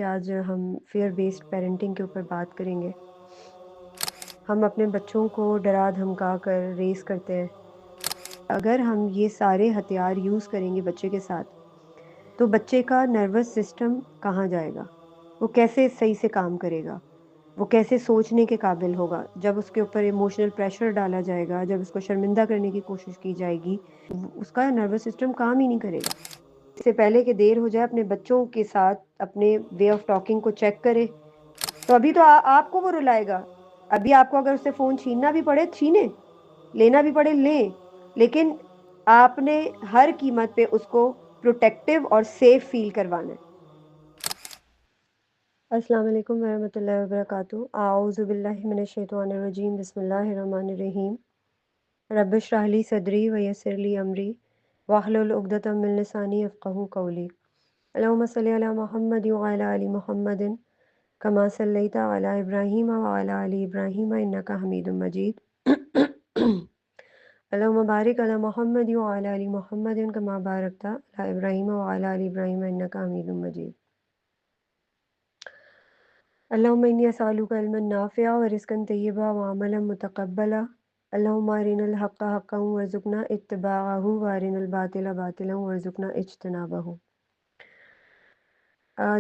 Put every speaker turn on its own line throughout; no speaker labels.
कि आज हम फ़ियर बेस्ड पेरेंटिंग के ऊपर बात करेंगे। हम अपने बच्चों को डरा धमका कर रेज़ करते हैं। अगर हम ये सारे हथियार यूज़ करेंगे बच्चे के साथ, तो बच्चे का नर्वस सिस्टम कहाँ जाएगा? वो कैसे सही से काम करेगा? वो कैसे सोचने के काबिल होगा? जब उसके ऊपर इमोशनल प्रेशर डाला जाएगा, जब उसको शर्मिंदा करने की कोशिश की जाएगी, उसका नर्वस सिस्टम काम ही नहीं करेगा। इससे पहले कि देर हो जाए अपने बच्चों के साथ अपने वे ऑफ टॉकिंग को चेक करें। तो अभी तो आपको वो रुलाएगा। अभी आपको अगर उससे फ़ोन छीनना भी पड़े छीने, लेना भी पड़े लें, लेकिन आपने हर कीमत पे उसको प्रोटेक्टिव और सेफ फ़ील करवाना है। अस्सलाम वालेकुम वरहमतुल्लाहि वबरकातुहू। अऊज़ु बिल्लाहि मिनश शैतानिर रजीम। बिस्मिल्लाहिर रहमानिर रहीम। रब्बिश इश्रह ली सदरी व यस्सिर ली अमरी वाहलुल उक़दतम मिन लिसानी यफ़क़हू क़ौली। अल्लाहुम्मा सल्लि अला मुहम्मद व अला आलि मुहम्मदिन कमा सल्लैता अला इब्राहीम व अला आलि इब्राहीम इन्नका हमीदुम मजीद। अल्लाहुम्मा बारिक अला मुहम्मद व अला आलि मुहम्मदिन कमा बारकता अला इब्राहीम व अला आलि इब्राहीम इन्नका हमीदुम मजीद। अल्लाहुम्मा इन्नी अस्अलुका इल्मन नाफ़िअ व रिज़्क़न तय्यबा व अमलन मुतक़ब्बला। अल्लाहुम्मा अरिनल हक़्क़ हक़्क़न वरज़ुक़ना इत्तिबाअहु व अरिनल बातिला बातिलन वरज़ुक़ना इज्तनाबहु।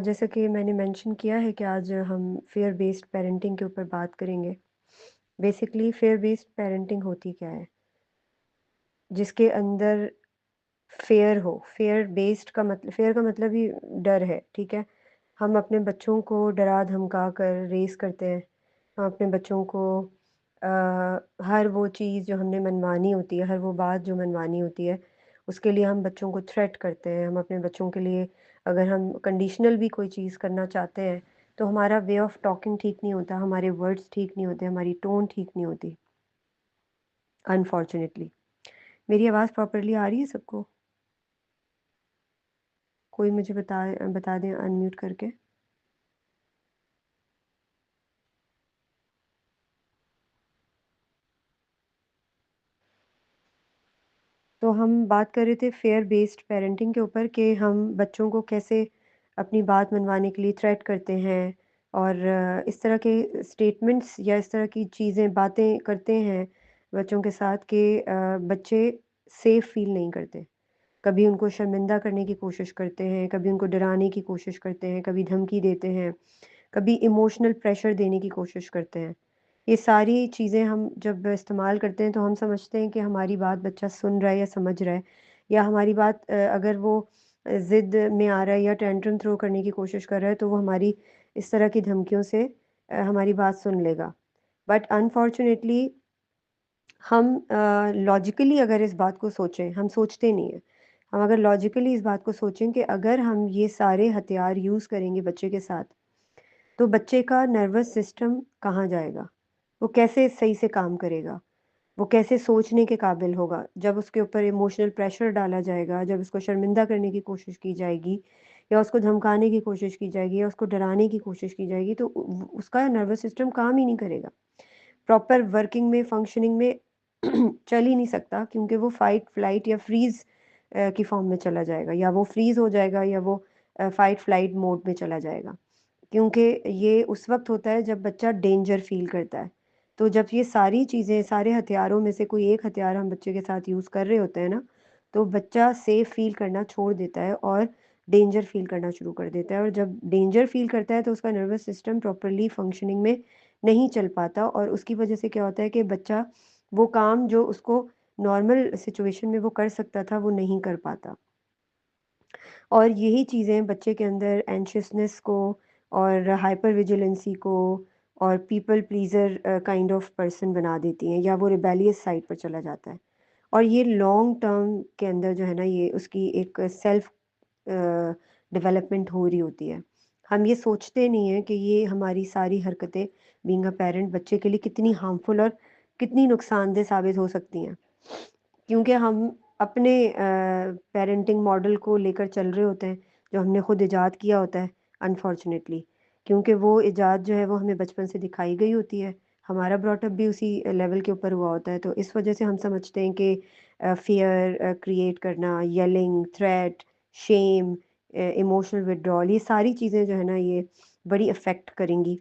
जैसा कि मैंने मेंशन किया है कि आज हम फ़ियर बेस्ड पेरेंटिंग के ऊपर बात करेंगे। बेसिकली फ़ियर बेस्ड पेरेंटिंग होती क्या है? जिसके अंदर फ़ियर का मतलब ही डर है, ठीक है? हम अपने बच्चों को डरा धमका कर रेज़ करते हैं। हम अपने बच्चों को अ, हर वो चीज़ जो हमने मनवानी होती है, हर वो बात जो मनवानी होती है, उसके लिए हम बच्चों को थ्रेट करते हैं। हम अपने बच्चों के लिए अगर हम कंडीशनल भी कोई चीज़ करना चाहते हैं, तो हमारा वे ऑफ़ टॉकिंग ठीक नहीं होता, हमारे वर्ड्स ठीक नहीं होते, हमारी टोन ठीक नहीं होती, अनफॉर्च्युनेटली। मेरी आवाज़ प्रॉपर्ली आ रही है सबको? कोई मुझे बता दें अनम्यूट करके। तो हम बात कर रहे थे फेयर बेस्ड पेरेंटिंग के ऊपर कि हम बच्चों को कैसे अपनी बात मनवाने के लिए थ्रेट करते हैं और इस तरह के स्टेटमेंट्स या इस तरह की चीज़ें बातें करते हैं बच्चों के साथ कि बच्चे सेफ फील नहीं करते। कभी उनको शर्मिंदा करने की कोशिश करते हैं, कभी उनको डराने की कोशिश करते हैं, कभी धमकी देते हैं, कभी इमोशनल प्रेशर देने की कोशिश करते हैं। ये सारी चीज़ें हम जब इस्तेमाल करते हैं तो हम समझते हैं कि हमारी बात बच्चा सुन रहा है या समझ रहा है, या हमारी बात अगर वो ज़िद में आ रहा है या टेंट्रम थ्रो करने की कोशिश कर रहा है तो वो हमारी इस तरह की धमकियों से हमारी बात सुन लेगा। बट अनफॉर्चुनेटली हम लॉजिकली अगर इस बात को सोचें, हम सोचते नहीं हैं। हम अगर लॉजिकली इस बात को सोचें कि अगर हम ये सारे हथियार यूज़ करेंगे बच्चे के साथ, तो बच्चे का नर्वस सिस्टम कहाँ जाएगा? वो कैसे सही से काम करेगा? वो कैसे सोचने के काबिल होगा? जब उसके ऊपर इमोशनल प्रेशर डाला जाएगा, जब उसको शर्मिंदा करने की कोशिश की जाएगी या उसको धमकाने की कोशिश की जाएगी या उसको डराने की कोशिश की जाएगी, तो उसका नर्वस सिस्टम काम ही नहीं करेगा। प्रॉपर वर्किंग में, फंक्शनिंग में चल ही नहीं सकता, क्योंकि वो फ़ाइट, फ्लाइट या फ्रीज़ की फ़ॉर्म में चला जाएगा, या वो फ्रीज़ हो जाएगा या वो फ़ाइट फ्लाइट मोड में चला जाएगा। क्योंकि ये उस वक़्त होता है जब बच्चा डेंजर फ़ील करता है। तो जब ये सारी चीज़ें, सारे हथियारों में से कोई एक हथियार हम बच्चे के साथ यूज़ कर रहे होते हैं ना, तो बच्चा सेफ़ फ़ील करना छोड़ देता है और डेंजर फ़ील करना शुरू कर देता है, और जब डेंजर फ़ील करता है तो उसका नर्वस सिस्टम प्रॉपर्ली फंक्शनिंग में नहीं चल पाता, और उसकी वजह से क्या होता है कि बच्चा वो काम जो उसको नॉर्मल सिचुएशन में वो कर सकता था, वो नहीं कर पाता। और यही चीज़ें बच्चे के अंदर एंशियसनेस को और हाइपर विजिलेंसी को और people pleaser kind of person बना देती हैं, या वो रिबेलियस साइड पर चला जाता है। और ये लॉन्ग टर्म के अंदर जो है ना, ये उसकी एक सेल्फ डेवलपमेंट हो रही होती है। हम ये सोचते नहीं हैं कि ये हमारी सारी हरकतें बीइंग अ पेरेंट बच्चे के लिए कितनी हार्मफुल और कितनी नुकसानदेह साबित हो सकती हैं। क्योंकि हम अपने पेरेंटिंग मॉडल को लेकर चल रहे होते हैं, जो हमने खुद इजाद किया होता है, अनफॉर्चुनेटली। क्योंकि वो इजाद जो है वो हमें बचपन से दिखाई गई होती है, हमारा ब्रॉटअप भी उसी लेवल के ऊपर हुआ होता है, तो इस वजह से हम समझते हैं कि फ़ियर क्रिएट करना, yelling, threat, shame, emotional withdrawal, ये सारी चीज़ें जो है ना ये बड़ी अफ़ेक्ट करेंगी।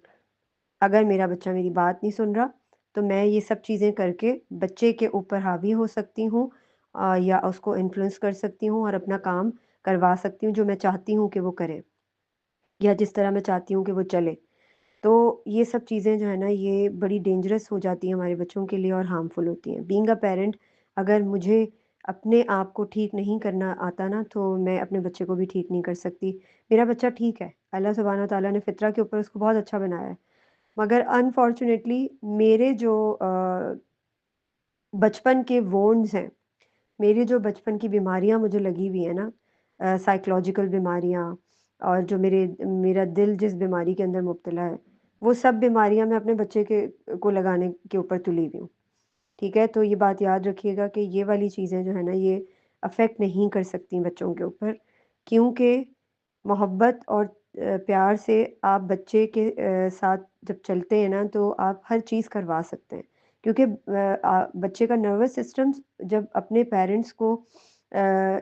अगर मेरा बच्चा मेरी बात नहीं सुन रहा, तो मैं ये सब चीज़ें करके बच्चे के ऊपर हावी हो सकती हूँ, या उसको इन्फ्लुएंस कर सकती हूँ और अपना काम करवा सकती हूँ जो मैं चाहती हूँ कि वो करे, या जिस तरह मैं चाहती हूँ कि वो चले। तो ये सब चीज़ें जो है ना ये बड़ी डेंजरस हो जाती हैं हमारे बच्चों के लिए और हार्मफुल होती हैं। बीइंग अ पेरेंट, अगर मुझे अपने आप को ठीक नहीं करना आता ना, तो मैं अपने बच्चे को भी ठीक नहीं कर सकती। मेरा बच्चा ठीक है, अल्लाह सुब्हानहू व तआला ने फ़ितरा के ऊपर उसको बहुत अच्छा बनाया है। मगर अनफॉर्च्युनेटली मेरे जो बचपन के वोंड्स हैं, मेरी जो बचपन की बीमारियाँ मुझे लगी हुई हैं ना, साइकोलॉजिकल बीमारियाँ, और जो मेरा दिल जिस बीमारी के अंदर मुब्तला है, वो सब बीमारियाँ मैं अपने बच्चे के को लगाने के ऊपर तुली हुई हूँ। ठीक है? तो ये बात याद रखिएगा कि ये वाली चीज़ें जो है ना ये अफ़ेक्ट नहीं कर सकती बच्चों के ऊपर, क्योंकि मोहब्बत और प्यार से आप बच्चे के साथ जब चलते हैं ना, तो आप हर चीज़ करवा सकते हैं। क्योंकि बच्चे का नर्वस सिस्टम जब अपने पेरेंट्स को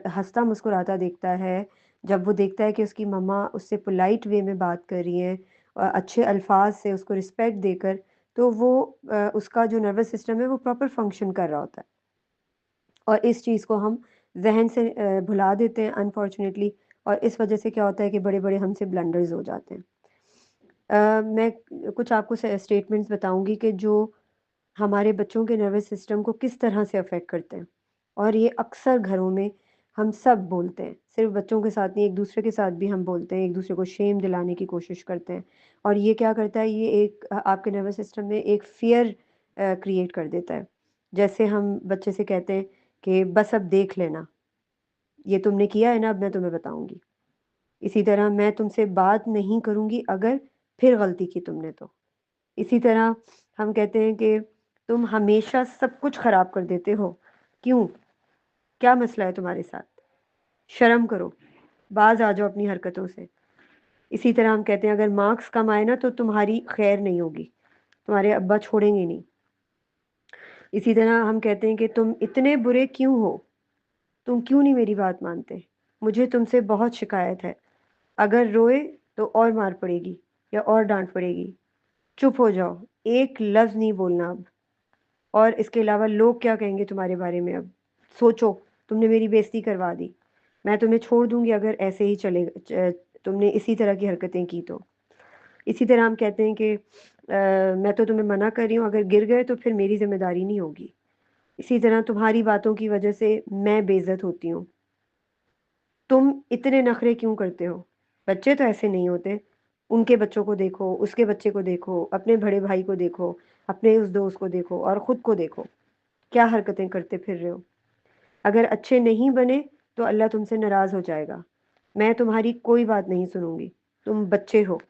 हँसता मुस्कुराता देखता है, जब वो देखता है कि उसकी मम्मा उससे पोलाइट वे में बात कर रही हैं, अच्छे अल्फाज से उसको रिस्पेक्ट देकर, तो वो उसका जो नर्वस सिस्टम है वो प्रॉपर फंक्शन कर रहा होता है। और इस चीज़ को हम ज़हन से भुला देते हैं अनफॉर्च्युनेटली, और इस वजह से क्या होता है कि बड़े-बड़े हमसे ब्लंडर्स हो जाते हैं। मैं कुछ आपको स्टेटमेंट्स बताऊँगी कि जो हमारे बच्चों के नर्वस सिस्टम को किस तरह से अफ़ेक्ट करते हैं, और ये अक्सर घरों में हम सब बोलते हैं, सिर्फ़ बच्चों के साथ नहीं, एक-दूसरे के साथ भी हम बोलते हैं, एक-दूसरे को शेम दिलाने की कोशिश करते हैं। और ये क्या करता है, ये एक आपके नर्वस सिस्टम में एक फ़ियर क्रिएट कर देता है। जैसे हम बच्चे से कहते हैं कि बस अब देख लेना, ये तुमने किया है ना, अब मैं तुम्हें बताऊँगी। इसी तरह मैं तुमसे बात नहीं करूँगी अगर फिर गलती की तुमने तो। इसी तरह हम कहते हैं कि तुम हमेशा सब कुछ ख़राब कर देते हो, क्यों? क्या मसला है तुम्हारे साथ? शर्म करो, बाज़ आ जाओ अपनी हरकतों से। इसी तरह हम कहते हैं अगर मार्क्स कम आए ना, तो तुम्हारी खैर नहीं होगी, तुम्हारे अब्बा छोड़ेंगे नहीं। इसी तरह हम कहते हैं कि तुम इतने बुरे क्यों हो? तुम क्यों नहीं मेरी बात मानते? मुझे तुमसे बहुत शिकायत है। अगर रोए तो और मार पड़ेगी या और डाँट पड़ेगी। चुप हो जाओ, एक लफ़्ज़ नहीं बोलना अब। और इसके अलावा लोग क्या कहेंगे तुम्हारे बारे में अब? सोचो, तुमने मेरी बेइज़्ज़ती करवा दी। मैं तुम्हें छोड़ दूँगी अगर ऐसे ही तुमने इसी तरह की हरकतें की तो। इसी तरह हम कहते हैं कि मैं तो तुम्हें मना कर रही हूँ, अगर गिर गए तो फिर मेरी ज़िम्मेदारी नहीं होगी। इसी तरह तुम्हारी बातों की वजह से मैं बेइज़्ज़त होती हूँ। तुम इतने नखरे क्यों करते हो? बच्चे तो ऐसे नहीं होते। उनके बच्चों को देखो, उसके बच्चे को देखो, अपने बड़े भाई को देखो, अपने उस दोस्त को देखो और खुद को देखो। क्या हरकतें करते फिर रहे हो? अगर अच्छे नहीं बने तो अल्लाह तुमसे नाराज़ हो जाएगा। मैं तुम्हारी कोई बात नहीं सुनूँगी। तुम बच्चे हो,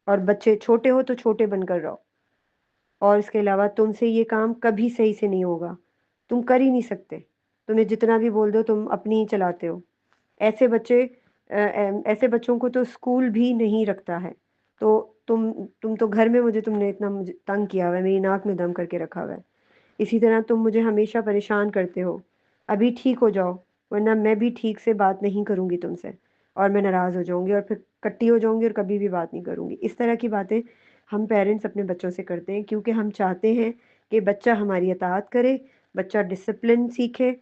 और बच्चे छोटे हो तो छोटे बनकर रहो। और इसके अलावा तुमसे ये काम कभी सही से नहीं होगा। तुम कर ही नहीं सकते। तुम्हें जितना भी बोल दो तुम अपनी ही चलाते हो। ऐसे बच्चे ऐसे बच्चों को तो स्कूल भी नहीं रखता है। तो तुम तो घर में तुमने इतना मुझे तंग किया हुआ है, मेरी नाक में दम करके रखा हुआ है। इसी तरह तुम मुझे हमेशा परेशान करते हो। अभी ठीक हो जाओ, वरना मैं भी ठीक से बात नहीं करूँगी तुमसे, और मैं नाराज़ हो जाऊँगी और फिर कट्टी हो जाऊँगी और कभी भी बात नहीं करूँगी। इस तरह की बातें हम पेरेंट्स अपने बच्चों से करते हैं, क्योंकि हम चाहते हैं कि बच्चा हमारी इताअत करे, बच्चा डिसिप्लिन सीखे।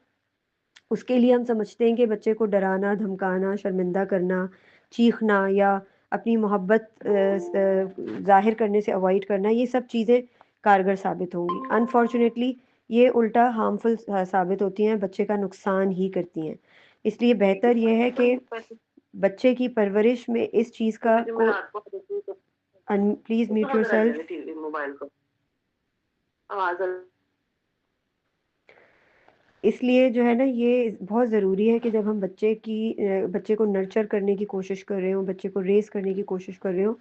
उसके लिए हम समझते हैं कि बच्चे को डराना, धमकाना, शर्मिंदा करना, चीखना या अपनी मोहब्बत ज़ाहिर करने से अवॉइड करना, ये सब चीज़ें कारगर साबित होंगी। अनफॉर्च्युनेटली ये उल्टा हार्मफुल साबित होती हैं, बच्चे का नुकसान ही करती हैं। इसलिए बेहतर ये है कि बच्चे की परवरिश में इस चीज़ का को प्लीज़ म्यूट योरसेल्फ। मोबाइल को आवाज़ इसलिए जो है ना ये बहुत ज़रूरी है कि जब हम बच्चे को नर्चर करने की कोशिश कर रहे हों, बच्चे को रेज़ करने की कोशिश कर रहे हों,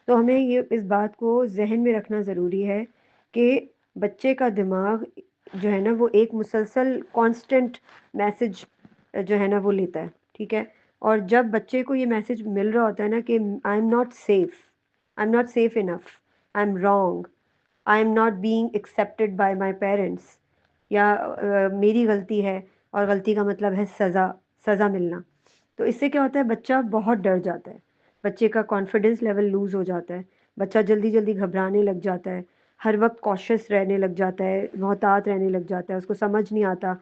तो हमें ये इस बात को ज़हन में रखना ज़रूरी है कि बच्चे का दिमाग जो है ना वो एक मुसलसल कांस्टेंट मैसेज जो है ना वो लेता है, ठीक है? और जब बच्चे को ये मैसेज मिल रहा होता है ना कि I am not safe enough, I am wrong, I am not being accepted by my parents, या मेरी गलती है, और गलती का मतलब है सज़ा, सज़ा मिलना। तो इससे क्या होता है, बच्चा बहुत डर जाता है, बच्चे का कॉन्फिडेंस लेवल लूज हो जाता है, बच्चा जल्दी जल्दी घबराने लग जाता है, हर वक्त कॉशियस रहने लग जाता है, मोहतात रहने लग जाता है, उसको समझ नहीं आता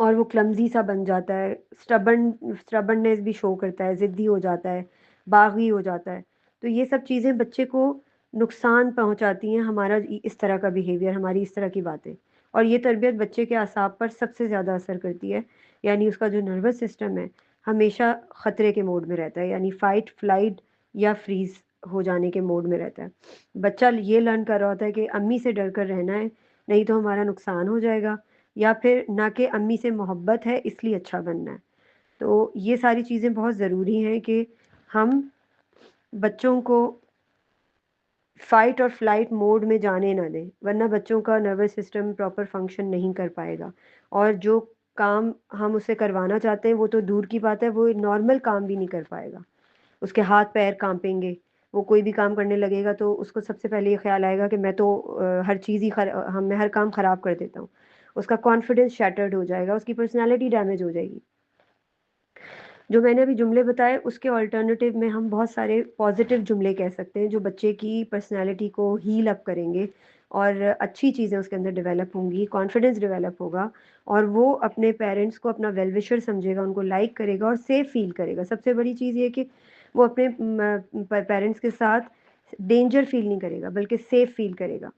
और वो क्लमज़ी सा बन जाता है, स्टबर्ननेस भी शो करता है, ज़िद्दी हो जाता है, बागी हो जाता है। तो ये सब चीज़ें बच्चे को नुकसान पहुँचाती हैं, हमारा इस तरह का बिहेवियर, हमारी इस तरह की बातें। और ये तरबियत बच्चे के असाब पर सबसे ज़्यादा असर करती है, यानी उसका जो नर्वस सिस्टम है, हमेशा ख़तरे के मोड में रहता है, यानी फ़ाइट, फ्लाइट या फ्रीज़ हो जाने के मोड में रहता है। बच्चा ये लर्न कर रहा होता है कि अम्मी से डर कर रहना है, नहीं तो हमारा नुकसान हो जाएगा, या फिर ना कि अम्मी से मोहब्बत है इसलिए अच्छा बनना है। तो ये सारी चीज़ें बहुत ज़रूरी हैं कि हम बच्चों को फ़ाइट और फ्लाइट मोड में जाने ना दें, वरना बच्चों का नर्वस सिस्टम प्रॉपर फंक्शन नहीं कर पाएगा और जो काम हम उससे करवाना चाहते हैं वो तो दूर की बात है, वो नॉर्मल काम भी नहीं कर पाएगा। उसके हाथ-पैर काँपेंगे, वो कोई भी काम करने लगेगा तो उसको सबसे पहले ये ख़्याल आएगा कि मैं तो हर चीज़ ही मैं हर काम ख़राब कर देता हूँ। उसका कॉन्फिडेंस शैटर्ड हो जाएगा, उसकी पर्सनैलिटी डैमेज हो जाएगी। जो मैंने अभी जुमले बताए उसके अल्टरनेटिव में हम बहुत सारे पॉजिटिव जुमले कह सकते हैं जो बच्चे की पर्सनैलिटी को हील अप करेंगे और अच्छी चीज़ें उसके अंदर डेवलप होंगी, कॉन्फिडेंस डेवलप होगा और वो अपने पेरेंट्स को अपना वेल विशर समझेगा, उनको लाइक करेगा और सेफ फील करेगा। सबसे बड़ी चीज़ ये कि वो अपने पेरेंट्स के साथ डेंजर फील नहीं करेगा बल्कि सेफ फील करेगा।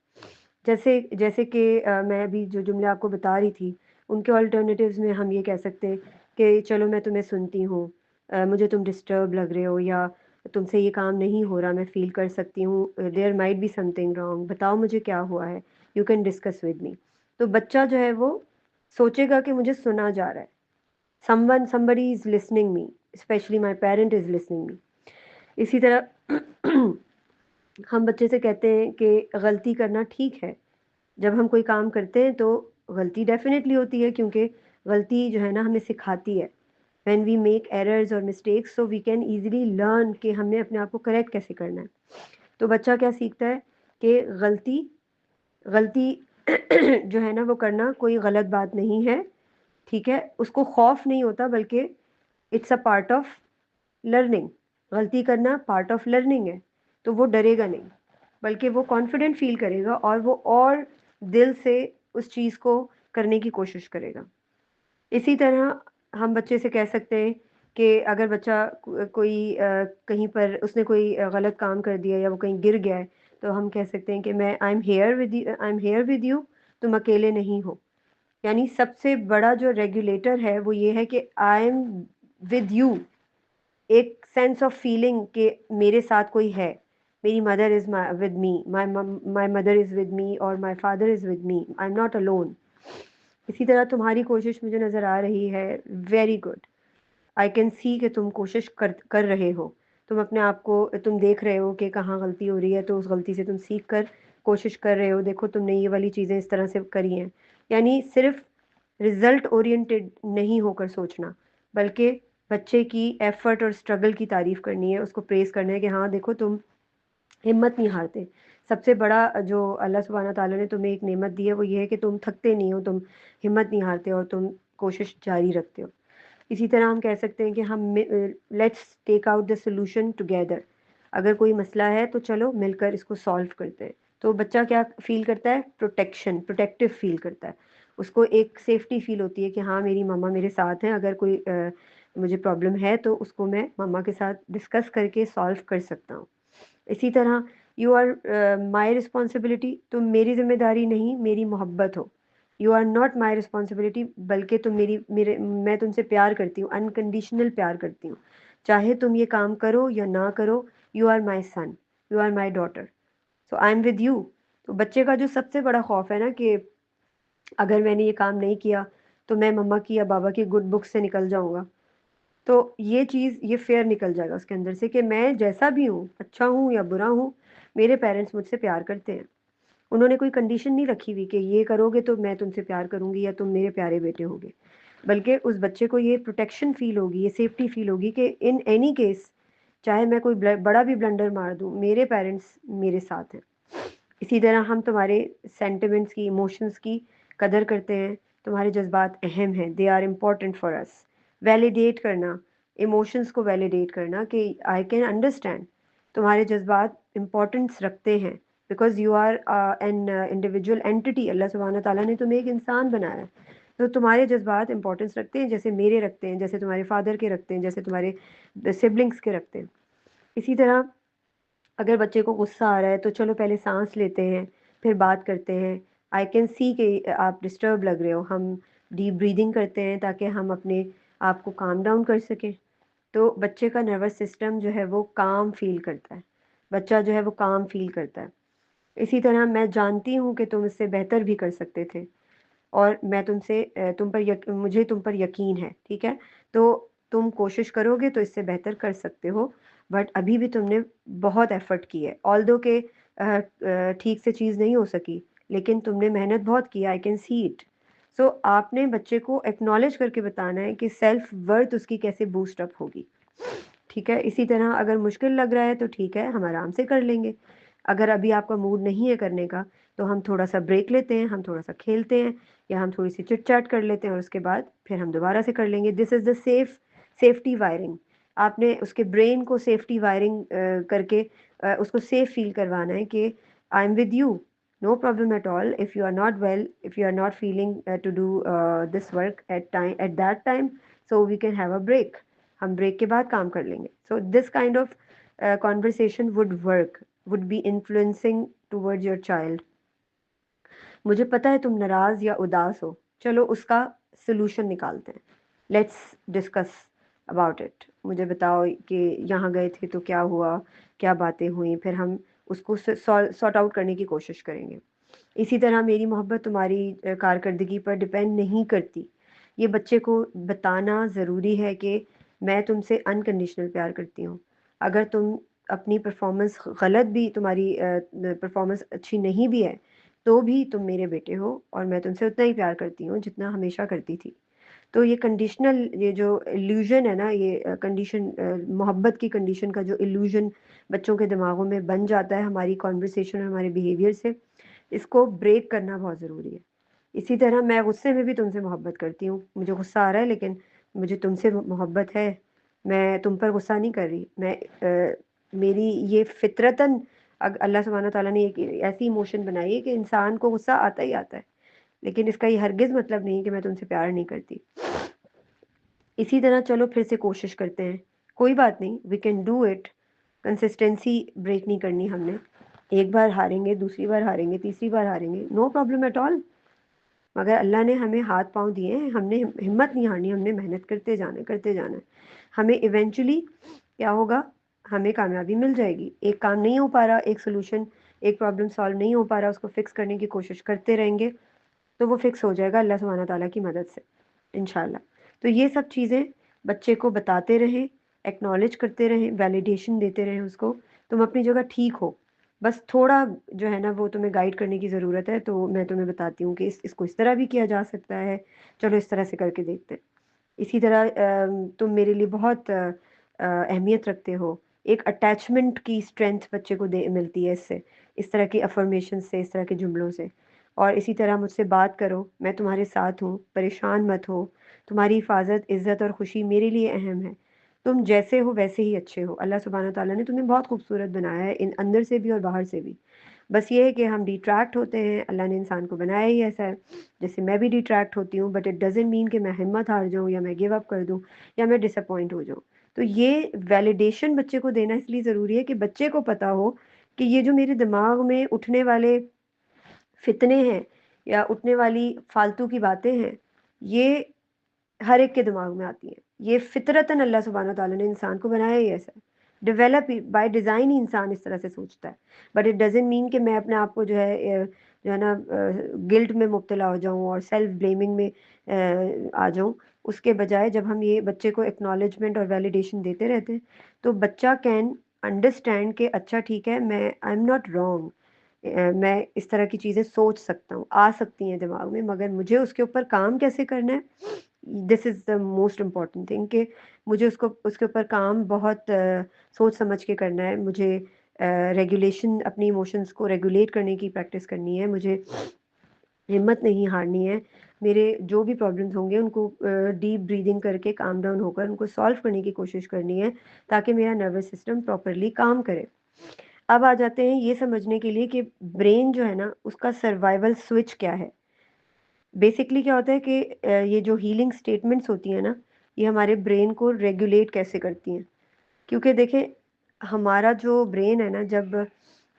जैसे जैसे कि मैं अभी जो जुमले आपको बता रही थी, उनके अल्टरनेटिव्स में हम ये कह सकते हैं कि चलो मैं तुम्हें सुनती हूँ, मुझे तुम डिस्टर्ब लग रहे हो या तुमसे ये काम नहीं हो रहा, मैं फ़ील कर सकती हूँ, there might be something wrong, बताओ मुझे क्या हुआ है, you can discuss with me. तो बच्चा जो है वो सोचेगा कि मुझे सुना जा रहा है, somebody is listening me, specially my parent is listening me. इसी तरह हम बच्चे से कहते हैं कि गलती करना ठीक है। जब हम कोई काम करते हैं तो गलती डेफ़िनेटली होती है क्योंकि गलती जो है ना हमें सिखाती है। व्हेन वी मेक एरर्स और mistakes so we can easily learn कि हमने अपने आप को करेक्ट कैसे करना है। तो बच्चा क्या सीखता है कि गलती गलती जो है ना वो करना कोई गलत बात नहीं है, ठीक है? उसको खौफ़ नहीं होता बल्कि it's a part of learning. गलती करना पार्ट ऑफ लर्निंग है, तो वो डरेगा नहीं, बल्कि वो कॉन्फिडेंट फ़ील करेगा और वो और दिल से उस चीज़ को करने की कोशिश करेगा। इसी तरह हम बच्चे से कह सकते हैं कि अगर बच्चा कोई कहीं पर उसने कोई गलत काम कर दिया या वो कहीं गिर गया है, तो हम कह सकते हैं कि मैं I am here with you, तुम अकेले नहीं हो। यानी सबसे बड़ा जो रेगुलेटर है वो ये है कि आई एम विद यू, एक सेंस ऑफ फीलिंग कि मेरे साथ कोई है। मेरी mother is with me, my mother is with me और my father is with me, I am not alone. इसी तरह तुम्हारी कोशिश मुझे नज़र आ रही है, very good. I can see कि तुम कोशिश कर रहे हो। तुम अपने आप को तुम देख रहे हो कि कहाँ गलती हो रही है, तो उस गलती से तुम सीख कर कोशिश कर रहे हो। देखो तुमने ये वाली चीज़ें इस तरह से करी हैं। यानी सिर्फ़ रिज़ल्ट ओरिएंटेड नहीं होकर सोचना, बल्कि बच्चे की एफ़र्ट और स्ट्रगल की तारीफ़ करनी है, उसको प्रेज़ करना है कि हाँ, देखो तुम हिम्मत नहीं हारते। सबसे बड़ा जो अल्लाह सुब्हाना तआला ने तुम्हें एक नेमत दी है, वो ये है कि तुम थकते नहीं हो, तुम हिम्मत नहीं हारते और तुम कोशिश जारी रखते हो। इसी तरह हम कह सकते हैं कि let's take out the solution together. अगर कोई मसला है तो चलो मिलकर इसको सॉल्व करते हैं। तो बच्चा क्या फ़ील करता है? प्रोटेक्टिव फ़ील करता है। उसको एक सेफ्टी फ़ील होती है कि हाँ, मेरी मम्मा मेरे साथ हैं, अगर कोई मुझे प्रॉब्लम है तो उसको मैं मम्मा के साथ डिस्कस करके सॉल्व कर सकता हूँ। इसी तरह यू आर माय रिस्पॉन्सिबिलिटी, तुम मेरी ज़िम्मेदारी नहीं, मेरी मोहब्बत हो। You are not my responsibility, बल्कि तुम मैं तुमसे प्यार करती हूँ, अनकंडीशनल प्यार करती हूँ। चाहे तुम ये काम करो या ना करो, you are my son, you are my daughter, so I am with you. तो बच्चे का जो सबसे बड़ा खौफ है ना कि अगर मैंने ये काम नहीं किया, तो मैं मम्मा की या बाबा की गुड बुक्स से निकल जाऊँगा। तो ये चीज़ ये फ़ियर निकल जाएगा उसके अंदर से कि मैं जैसा भी हूँ, अच्छा हूँ या बुरा हूँ, मेरे पेरेंट्स मुझसे प्यार करते हैं। उन्होंने कोई कंडीशन नहीं रखी हुई कि ये करोगे तो मैं तुमसे प्यार करूँगी या तुम मेरे प्यारे बेटे होगे। बल्कि उस बच्चे को ये प्रोटेक्शन फ़ील होगी, ये सेफ्टी फ़ील होगी कि इन एनी केस चाहे मैं कोई बड़ा भी ब्लंडर मार दूँ, मेरे पेरेंट्स मेरे साथ हैं। इसी तरह हम तुम्हारे सेंटिमेंट्स की, इमोशंस की कदर करते हैं, तुम्हारे जज़्बात अहम हैं, they are important for us. Validate करना, इमोशंस को वैलिडेट करना कि आई कैन अंडरस्टैंड तुम्हारे जज्बात इम्पोर्टेंस रखते हैं, because you are an individual entity. अल्लाह सुब्हानहू ताला ने तुम्हें एक इंसान बनाया है, तो तुम्हारे जज्बात इंपॉर्टेंस रखते हैं, जैसे मेरे रखते हैं, जैसे तुम्हारे फादर के रखते हैं, जैसे तुम्हारे सिबलिंग्स के रखते हैं। इसी तरह अगर बच्चे को गुस्सा आ रहा है तो चलो पहले सांस लेते हैं, फिर बात करते हैं। आई कैन सी कि आप डिस्टर्ब लग रहे हो, हम डीप ब्रीदिंग करते हैं ताकि हम अपने आप को काम डाउन कर सकें। तो बच्चे का नर्वस सिस्टम जो है वो काम फील करता है, बच्चा जो है वो काम फील करता है। इसी तरह मैं जानती हूँ कि तुम इससे बेहतर भी कर सकते थे, और मैं तुमसे मुझे तुम पर यकीन है, ठीक है? तो तुम कोशिश करोगे तो इससे बेहतर कर सकते हो, बट अभी भी तुमने बहुत एफर्ट की है। ऑल्दो के ठीक से चीज़ नहीं हो सकी, लेकिन तुमने मेहनत बहुत की, आई कैन सी इट। सो आपने बच्चे को एक्नॉलेज करके बताना है कि सेल्फ वर्थ उसकी कैसे बूस्ट अप होगी, ठीक है? इसी तरह अगर मुश्किल लग रहा है तो ठीक है, हम आराम से कर लेंगे। अगर अभी आपका मूड नहीं है करने का, तो हम थोड़ा-सा ब्रेक लेते हैं, हम थोड़ा-सा खेलते हैं, या हम थोड़ी-सी चिट-चैट कर लेते हैं, और उसके बाद फिर हम दोबारा से कर लेंगे। This is the safety wiring. आपने उसके ब्रेन को सेफ्टी वायरिंग करके उसको सेफ फ़ील करवाना है कि I am with you, no problem at all, if you are not well, if you are not feeling to do this work at that time, so we can have a break. हम break के बाद काम कर लेंगे। So this kind of conversation would work, would be influencing towards your child. मुझे पता है तुम नाराज या उदास हो, चलो उसका सलूशन निकालते हैं। Let's discuss about it. मुझे बताओ कि यहाँ गए थे तो क्या हुआ, क्या बातें हुई, फिर हम उसको सॉर्ट आउट करने की कोशिश करेंगे। इसी तरह मेरी मोहब्बत तुम्हारी कारकर्दगी पर डिपेंड नहीं करती। ये बच्चे को बताना ज़रूरी है कि मैं तुमसे अनकंडीशनल प्यार करती हूँ। अगर तुम अपनी परफॉर्मेंस गलत भी, तुम्हारी परफॉर्मेंस अच्छी नहीं भी है, तो भी तुम मेरे बेटे हो, और मैं तुमसे उतना ही प्यार करती हूँ जितना हमेशा करती थी। तो ये कंडीशनल, ये जो इल्यूजन है ना, ये कंडीशन, मोहब्बत की कंडीशन का जो इल्यूजन बच्चों के दिमागों में बन जाता है हमारी कॉन्वर्सेशन और हमारे बिहेवियर से, इसको ब्रेक करना बहुत ज़रूरी है। इसी तरह मैं गुस्से में भी तुमसे मोहब्बत करती हूँ, मुझे गुस्सा आ रहा है लेकिन मुझे तुमसे मोहब्बत है। मैं तुम पर गुस्सा नहीं कर रही, मैं मेरी ये फितरतन अल्लाह सुब्हानहू तआला ने एक ऐसी इमोशन बनाई है कि इंसान को गुस्सा आता ही आता है, लेकिन इसका ये हरगिज़ मतलब नहीं कि मैं तुमसे प्यार नहीं करती। इसी तरह चलो फिर से कोशिश करते हैं, कोई बात नहीं, we can do it. Consistency break नहीं करनी हमने। एक बार हारेंगे, दूसरी बार हारेंगे, तीसरी बार हारेंगे, नो प्रॉब्लम एट ऑल। मगर अल्लाह ने हमें हाथ पाँव दिए हैं, हमने हिम्मत नहीं हारनी, हमने मेहनत करते जाना है, करते जाना है। हमें इवेंचुअली क्या होगा, हमें कामयाबी मिल जाएगी। एक काम नहीं हो पा रहा, एक सॉल्यूशन, एक प्रॉब्लम सॉल्व नहीं हो पा रहा, उसको फिक्स करने की कोशिश करते रहेंगे, तो वो फिक्स हो जाएगा अल्लाह सुब्हानहू तआला की मदद से, इंशाल्लाह। तो ये सब चीज़ें बच्चे को बताते रहें, एक्नॉलेज करते रहें, वैलिडेशन देते रहें उसको, तुम अपनी जगह ठीक हो। बस थोड़ा जो है ना वो तुम्हें गाइड करने की ज़रूरत है, तो मैं तुम्हें बताती हूँ कि इसको इस तरह भी किया जा सकता है, चलो इस तरह से करके देखते हैं। इसी तरह तुम मेरे लिए बहुत अहमियत रखते हो। एक अटैचमेंट की स्ट्रेंथ बच्चे को दे मिलती है इससे, इस तरह की अफ़र्मेशन से, इस तरह के जुमलों से। और इसी तरह मुझसे बात करो, मैं तुम्हारे साथ हूँ, परेशान मत हो। तुम्हारी हिफाजत, इज़्ज़त और खुशी मेरे लिए अहम है। तुम जैसे हो वैसे ही अच्छे हो। अल्लाह सुब्हानहू तआला ने तुम्हें बहुत खूबसूरत बनाया है, इन अंदर से भी और बाहर से भी। बस ये है कि हम डिट्रैक्ट होते हैं, अल्लाह ने इंसान को बनाया ही ऐसा है। जैसे मैं भी डिट्रैक्ट होती हूँ, बट इट डज़न्ट मीन कि मैं हिम्मत हार जाऊँ या मैं गिव अप कर दूँ या मैं डिसअपॉइंट हो जाऊँ। तो ये वैलिडेशन बच्चे को देना इसलिए ज़रूरी है कि बच्चे को पता हो कि ये जो मेरे दिमाग में उठने वाले फितने हैं या उठने वाली फालतू की बातें हैं, ये हर एक के दिमाग में आती हैं। ये फितरतन अल्लाह सुब्हानहू तआला ने इंसान को बनाया ही ऐसा है। डेवलप ही बाय डिज़ाइन ही इंसान इस तरह से सोचता है। बट इट डज़न्ट मीन कि मैं अपने आप को जो है ना गिल्ट में मुब्तला हो जाऊँ और सेल्फ ब्लेमिंग में आ जाऊँ। उसके बजाय जब हम ये बच्चे को एक्नॉलेजमेंट और वैलिडेशन देते रहते हैं, तो बच्चा कैन अंडरस्टैंड कि अच्छा ठीक है, मैं आई एम नॉट रॉन्ग। मैं इस तरह की चीज़ें सोच सकता हूँ, आ सकती हैं दिमाग में, मगर मुझे उसके ऊपर काम कैसे करना है, this is the most important thing कि मुझे उसको उसके ऊपर काम बहुत सोच समझ के करना है। मुझे रेगुलेशन, अपनी इमोशंस को रेगुलेट करने की प्रैक्टिस करनी है। मुझे हिम्मत नहीं हारनी है। मेरे जो भी प्रॉब्लम्स होंगे उनको डीप ब्रीदिंग करके काम डाउन होकर उनको सॉल्व करने की कोशिश करनी है, ताकि मेरा नर्वस सिस्टम प्रॉपरली काम करे। अब आ जाते हैं ये समझने के लिए कि ब्रेन जो है ना, उसका सर्वाइवल स्विच क्या है। बेसिकली क्या होता है कि ये जो हीलिंग स्टेटमेंट्स होती हैं ना, ये हमारे ब्रेन को रेगुलेट कैसे करती हैं। क्योंकि देखें, हमारा जो ब्रेन है ना, जब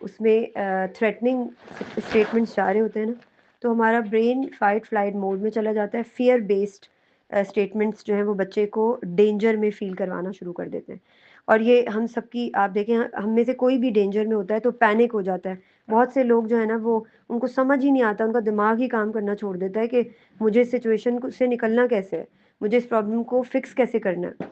उसमें थ्रेटनिंग स्टेटमेंट्स जा रहे होते हैं ना, तो हमारा ब्रेन फाइट फ्लाइट मोड में चला जाता है। फियर बेस्ड स्टेटमेंट्स जो हैं वो बच्चे को डेंजर में फील करवाना शुरू कर देते हैं। और ये हम सबकी, आप देखें, हम में से कोई भी डेंजर में होता है तो पैनिक हो जाता है। बहुत से लोग जो है ना, वो उनको समझ ही नहीं आता, उनका दिमाग ही काम करना छोड़ देता है कि मुझे इस सिचुएशन से निकलना कैसे है, मुझे इस प्रॉब्लम को फिक्स कैसे करना है।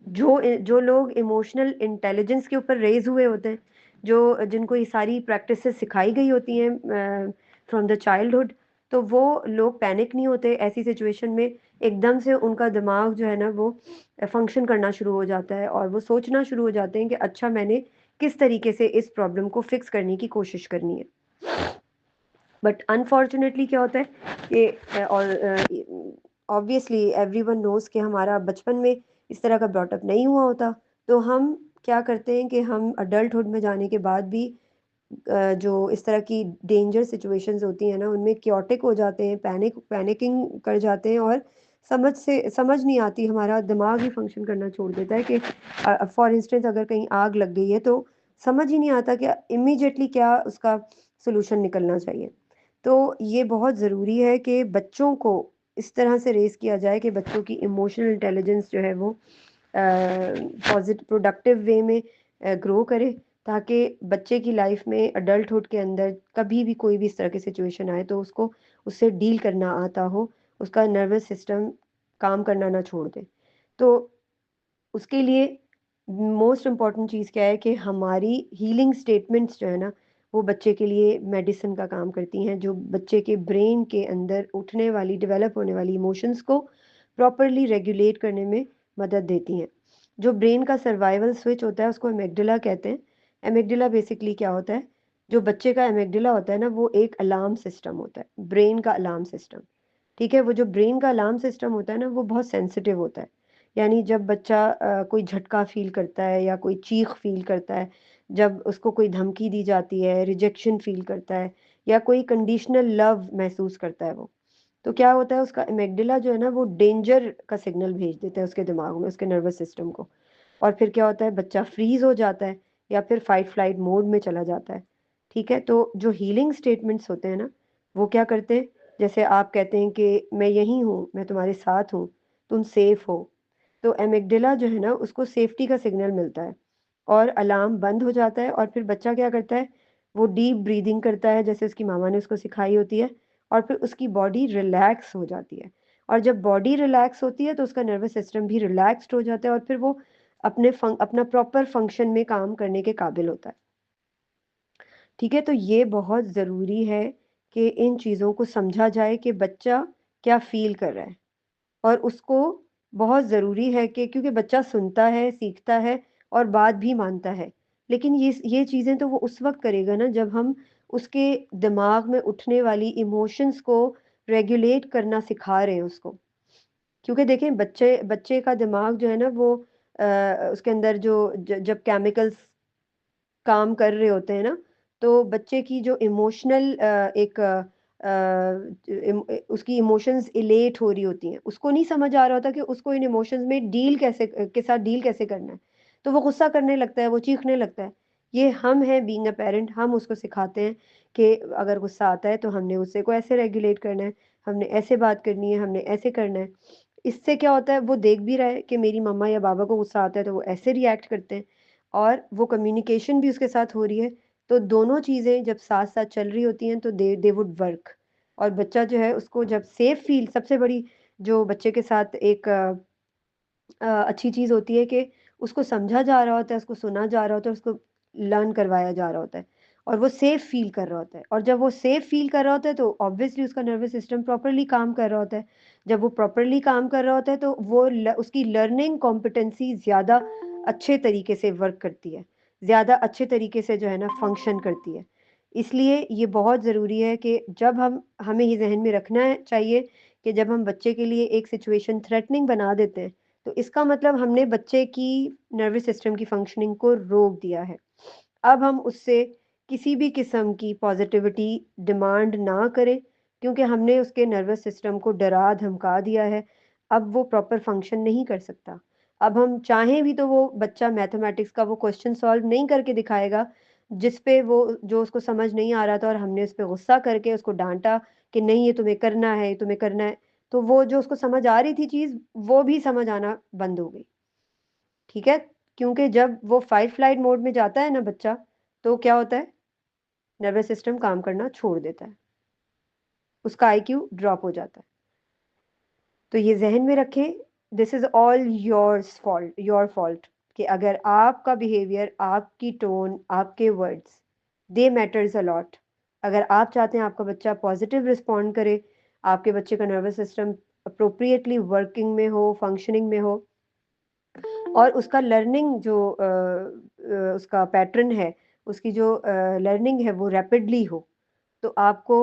जो जो लोग इमोशनल इंटेलिजेंस के ऊपर रेज हुए होते हैं, जो जिनको ये सारी प्रैक्टिसेस सिखाई गई होती हैं फ्रॉम द चाइल्डहुड, तो वो लोग पैनिक नहीं होते ऐसी सिचुएशन में। एकदम से उनका दिमाग जो है ना, वो फंक्शन करना शुरू हो जाता है और वो सोचना शुरू हो जाते हैं कि अच्छा, मैंने किस तरीके से इस प्रॉब्लम को फिक्स करने की कोशिश करनी है। बट अनफॉर्चुनेटली क्या होता है कि और ऑब्वियसली एवरीवन नोज कि हमारा बचपन में इस तरह का ब्रॉटअप नहीं हुआ होता। तो हम क्या करते हैं कि हम अडल्टहुड में जाने के बाद भी जो इस तरह की डेंजर सिचुएशंस होती हैं ना, उनमें क्योटिक हो जाते हैं, पैनिकिंग कर जाते हैं, और समझ नहीं आती, हमारा दिमाग ही फंक्शन करना छोड़ देता है कि फॉर इंस्टेंस अगर कहीं आग लग गई है तो समझ ही नहीं आता कि इमीडिएटली क्या उसका सोल्यूशन निकलना चाहिए। तो ये बहुत ज़रूरी है कि बच्चों को इस तरह से रेस किया जाए कि बच्चों की इमोशनल इंटेलिजेंस जो है वो पॉजिटिव प्रोडक्टिव वे में ग्रो करे, ताकि बच्चे की लाइफ में अडल्टहुड के अंदर कभी भी कोई भी इस तरह की सिचुएशन आए तो उसको उससे डील करना आता हो, उसका नर्वस सिस्टम काम करना ना छोड़ दे। तो उसके लिए मोस्ट इम्पॉर्टेंट चीज़ क्या है कि हमारी हीलिंग स्टेटमेंट्स जो है ना, वो बच्चे के लिए मेडिसिन का काम करती हैं, जो बच्चे के ब्रेन के अंदर उठने वाली, डेवलप होने वाली इमोशंस को प्रॉपरली रेगुलेट करने में मदद देती हैं। जो ब्रेन का सर्वाइवल स्विच होता है उसको एमिगडाला कहते हैं। एमिगडाला बेसिकली क्या होता है, जो बच्चे का एमिगडाला होता है ना, वो एक अलार्म सिस्टम होता है, ब्रेन का अलार्म सिस्टम। ठीक है, वो जो ब्रेन का अलार्म सिस्टम होता है ना, वो बहुत सेंसिटिव होता है। यानी जब बच्चा कोई झटका फील करता है या कोई चीख फील करता है, जब उसको कोई धमकी दी जाती है, रिजेक्शन फील करता है, या कोई कंडीशनल लव महसूस करता है वो, तो क्या होता है, उसका एमिगडाला जो है ना, वो डेंजर का सिग्नल भेज देता है उसके दिमाग में, उसके नर्वस सिस्टम को। और फिर क्या होता है, बच्चा फ्रीज हो जाता है या फिर फाइट फ्लाइट मोड में चला जाता है। ठीक है, तो जो हीलिंग स्टेटमेंट्स होते हैं ना, वो क्या करते हैं, जैसे आप कहते हैं कि मैं यहीं हूँ, मैं तुम्हारे साथ हूँ, तुम सेफ हो, तो एमिगडाला जो है ना, उसको सेफ्टी का सिग्नल मिलता है और अलार्म बंद हो जाता है। और फिर बच्चा क्या करता है, वो डीप ब्रीदिंग करता है जैसे उसकी मामा ने उसको सिखाई होती है, और फिर उसकी बॉडी रिलैक्स हो जाती है। और जब बॉडी रिलैक्स होती है तो उसका नर्वस सिस्टम भी रिलैक्स्ड हो जाता है, और फिर वो अपना प्रॉपर फंक्शन में काम करने के काबिल होता है। ठीक है, तो ये बहुत ज़रूरी है कि इन चीज़ों को समझा जाए कि बच्चा क्या फ़ील कर रहा है। और उसको बहुत ज़रूरी है कि, क्योंकि बच्चा सुनता है, सीखता है और बात भी मानता है। लेकिन ये चीज़ें तो वो उस वक़्त करेगा ना, जब हम उसके दिमाग में उठने वाली इमोशंस को रेगुलेट करना सिखा रहे हैं उसको। क्योंकि देखें, बच्चे बच्चे का दिमाग जो है ना, वो उसके अंदर जो जब केमिकल्स काम कर रहे होते हैं ना, तो बच्चे की जो इमोशनल उसकी इमोशंस इलेट हो रही होती हैं, उसको नहीं समझ आ रहा होता कि उसको इन इमोशंस में डील कैसे के साथ डील कैसे करना है। तो वो गुस्सा करने लगता है, वो चीखने लगता है। ये हम हैं बीइंग अ पेरेंट, हम उसको सिखाते हैं कि अगर गुस्सा आता है तो हमने गुस्से को ऐसे रेगुलेट करना है, हमने ऐसे बात करनी है, हमने ऐसे करना है। इससे क्या होता है, वो देख भी रहा है कि मेरी मम्मा या बाबा को गुस्सा आता है तो वो ऐसे रिएक्ट करते हैं, और वो कम्युनिकेशन भी उसके साथ हो रही है। तो दोनों चीज़ें जब साथ-साथ चल रही होती हैं तो दे दे वुड वर्क। और बच्चा जो है, उसको जब सेफ फ़ील, सबसे बड़ी जो बच्चे के साथ एक अच्छी चीज़ होती है कि उसको समझा जा रहा होता है, उसको सुना जा रहा होता है, उसको लर्न करवाया जा रहा होता है, और वो सेफ फ़ील कर रहा होता है। और जब वो सेफ फ़ील कर रहा होता है तो ऑब्वियसली उसका नर्वस सिस्टम प्रॉपर्ली काम कर रहा होता है। जब वो प्रॉपर्ली काम कर रहा होता है तो वो उसकी लर्निंग कॉम्पिटेंसी ज़्यादा अच्छे तरीके से वर्क करती है, ज़्यादा अच्छे तरीके से जो है ना फंक्शन करती है। इसलिए ये बहुत ज़रूरी है कि जब हमें ये ज़हन में रखना है चाहिए कि जब हम बच्चे के लिए एक सिचुएशन थ्रेटनिंग बना देते हैं, तो इसका मतलब हमने बच्चे की नर्वस सिस्टम की फंक्शनिंग को रोक दिया है। अब हम उससे किसी भी किस्म की पॉज़िटिविटी डिमांड ना करें, क्योंकि हमने उसके नर्वस सिस्टम को डरा-धमका दिया है। अब वो प्रॉपर फंक्शन नहीं कर सकता। अब हम चाहें भी तो वो बच्चा मैथमेटिक्स का वो क्वेश्चन सॉल्व नहीं करके दिखाएगा, जिस पे वो जो उसको समझ नहीं आ रहा था और हमने उस पे गुस्सा करके उसको डाँटा कि नहीं ये तुम्हें करना है, ये तुम्हें करना है। तो वो जो उसको समझ आ रही थी चीज़, वो भी समझ आना बंद हो गई। ठीक है? क्योंकि जब वो फ़ाइट फ्लाइट मोड में जाता है ना बच्चा, तो क्या होता है? नर्वस सिस्टम काम करना छोड़ देता है। उसका आईक्यू ड्रॉप हो जाता है। तो ये ज़हन में रखें, this is all your fault कि अगर आपका बिहेवियर, आपकी टोन, आपके words, they matters a lot. अगर आप चाहते हैं आपका बच्चा पॉज़िटिव रिस्पॉन्ड करे, आपके बच्चे का नर्वस सिस्टम एप्रोप्रिएटली वर्किंग में हो, फंक्शनिंग में हो, और उसका लर्निंग जो उसका पैटर्न है, उसकी जो लर्निंग है वो रैपिडली हो, तो आपको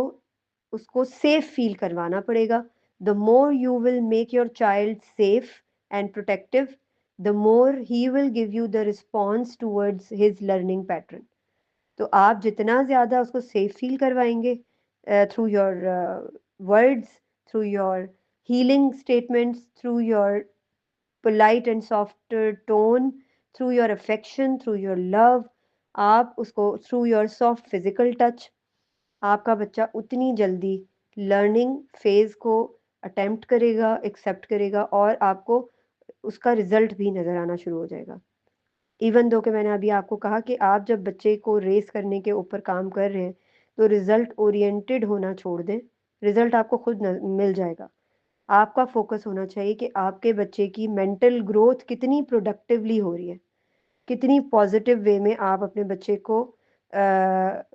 उसको सेफ फील करवाना पड़ेगा। The more you will make your child safe and protective, the more he will give you the response towards his learning pattern. तो आप जितना ज़्यादा उसको सेफ फील करवाएंगे through your words, through your healing statements, through your polite and softer tone, through your affection, through your love, आप उसको through your soft physical touch, आपका बच्चा उतनी जल्दी लर्निंग फेज को अटेम्प्ट करेगा, एक्सेप्ट करेगा और आपको उसका रिजल्ट भी नज़र आना शुरू हो जाएगा। इवन दो कि मैंने अभी आपको कहा कि आप जब बच्चे को रेस करने के ऊपर काम कर रहे हैं, तो रिजल्ट ओरिएंटेड होना छोड़ दें, रिजल्ट आपको खुद मिल जाएगा। आपका फोकस होना चाहिए कि आपके बच्चे की मेंटल ग्रोथ कितनी प्रोडक्टिवली हो रही है, कितनी पॉजिटिव वे में आप अपने बच्चे को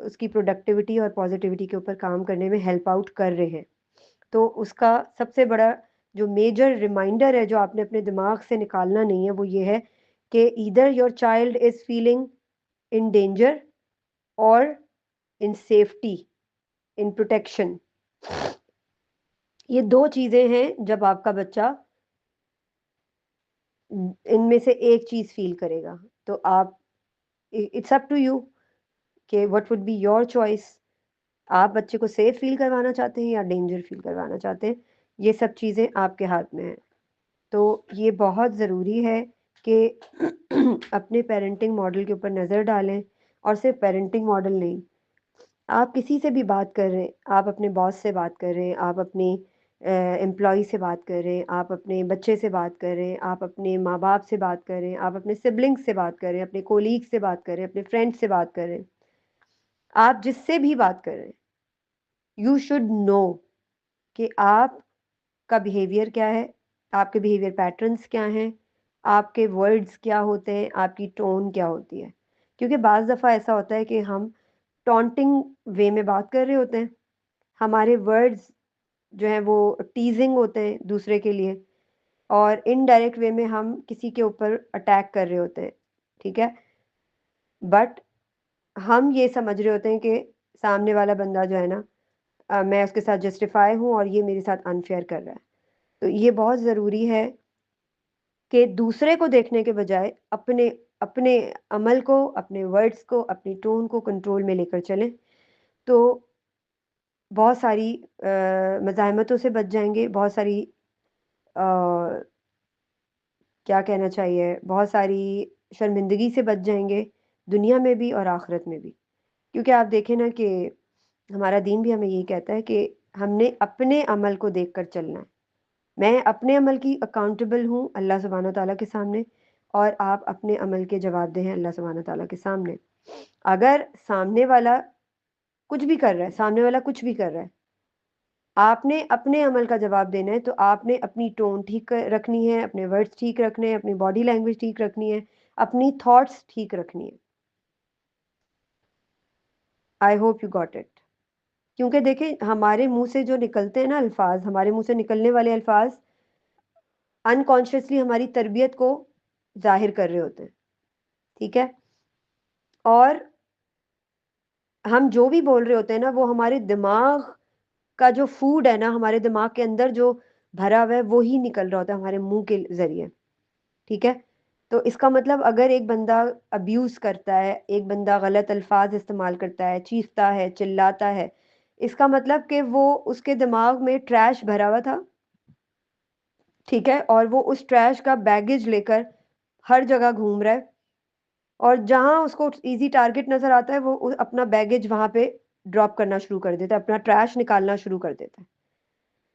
उसकी प्रोडक्टिविटी और पॉजिटिविटी के ऊपर काम करने में हेल्प आउट कर रहे हैं। तो उसका सबसे बड़ा जो मेजर रिमाइंडर है जो आपने अपने दिमाग से निकालना नहीं है, वो ये है कि either your child is feeling in danger और इन सेफ्टी, इन प्रोटेक्शन। ये दो चीजें हैं जब आपका बच्चा इनमें से एक चीज फील करेगा, तो आप, इट्स अप टू यू कि what would be your choice. आप बच्चे को सेफ फील करवाना चाहते हैं या डेंजर फील करवाना चाहते हैं, ये सब चीज़ें आपके हाथ में हैं। तो ये बहुत ज़रूरी है कि अपने पेरेंटिंग मॉडल के ऊपर नज़र डालें, और सिर्फ पेरेंटिंग मॉडल नहीं, आप किसी से भी बात कर रहे हैं, आप अपने बॉस से बात कर रहे हैं, आप अपने एम्प्लॉय से बात कर रहे हैं, आप अपने बच्चे से बात कर रहे हैं, आप अपने माँ बाप से बात कर रहे हैं, आप अपने सिबलिंग्स से बात कर रहे हैं, अपने कोलीग से बात कर रहे हैं, अपने फ्रेंड से बात कर रहे हैं, आप जिससे भी बात कर रहे हैं, यू शुड नो कि आपका बिहेवियर क्या है, आपके बिहेवियर पैटर्न्स क्या हैं, आपके वर्ड्स क्या होते हैं, आपकी टोन क्या होती है। क्योंकि बाज़ दफ़ा ऐसा होता है कि हम टॉन्टिंग वे में बात कर रहे होते हैं, हमारे वर्ड्स जो हैं वो टीज़िंग होते हैं दूसरे के लिए, और इनडायरेक्ट वे में हम किसी के ऊपर अटैक कर रहे होते हैं, ठीक है? बट हम ये समझ रहे होते हैं कि सामने वाला बंदा जो है ना, मैं उसके साथ जस्टिफाई हूँ और ये मेरे साथ अनफेयर कर रहा है। तो ये बहुत ज़रूरी है कि दूसरे को देखने के बजाय अपने अपने अमल को, अपने वर्ड्स को, अपनी टोन को कंट्रोल में लेकर चलें, तो बहुत सारी मज़ाहमतों से बच जाएँगे, बहुत सारी अ, क्या कहना चाहिए, बहुत सारी शर्मिंदगी से बच जाएँगे, दुनिया में भी और आखिरत में भी। क्योंकि आप देखें ना कि हमारा दीन भी हमें यही कहता है कि हमने अपने अमल को देखकर चलना है। मैं अपने अमल की अकाउंटेबल हूँ अल्लाह सुब्हानहू तआला के सामने, और आप अपने अमल के जवाबदेह हैं अल्लाह सुब्हानहू तआला के सामने। अगर सामने वाला कुछ भी कर रहा है, सामने वाला कुछ भी कर रहा है, आपने अपने अमल का जवाब देना है, तो आपने अपनी टोन ठीक रखनी है, अपने वर्ड्स ठीक रखने हैं, अपनी बॉडी लैंग्वेज ठीक रखनी है, अपनी थॉट्स ठीक रखनी है। I hope you got it. क्योंकि देखिए हमारे मुंह से जो निकलते हैं ना अल्फाज, हमारे मुंह से निकलने वाले अल्फाज अनकॉन्शियसली हमारी तरबियत को जाहिर कर रहे होते हैं, ठीक है? और हम जो भी बोल रहे होते हैं ना, वो हमारे दिमाग का जो फूड है ना, हमारे दिमाग के अंदर जो भरा हुआ है, वो ही निकल रहा होता है हमारे मुँह के ज़रिए, ठीक है? तो इसका मतलब अगर एक बंदा अब्यूज़ करता है, एक बंदा गलत अल्फ़ाज़ इस्तेमाल करता है, चीखता है, चिल्लाता है, इसका मतलब कि वो उसके दिमाग में ट्रैश भरा हुआ था, ठीक है? और वो उस ट्रैश का बैगेज लेकर हर जगह घूम रहा है और जहाँ उसको ईज़ी टारगेट नज़र आता है, वो अपना बैगेज वहाँ पे ड्रॉप करना शुरू कर देता है, अपना ट्रैश निकालना शुरू कर देता है।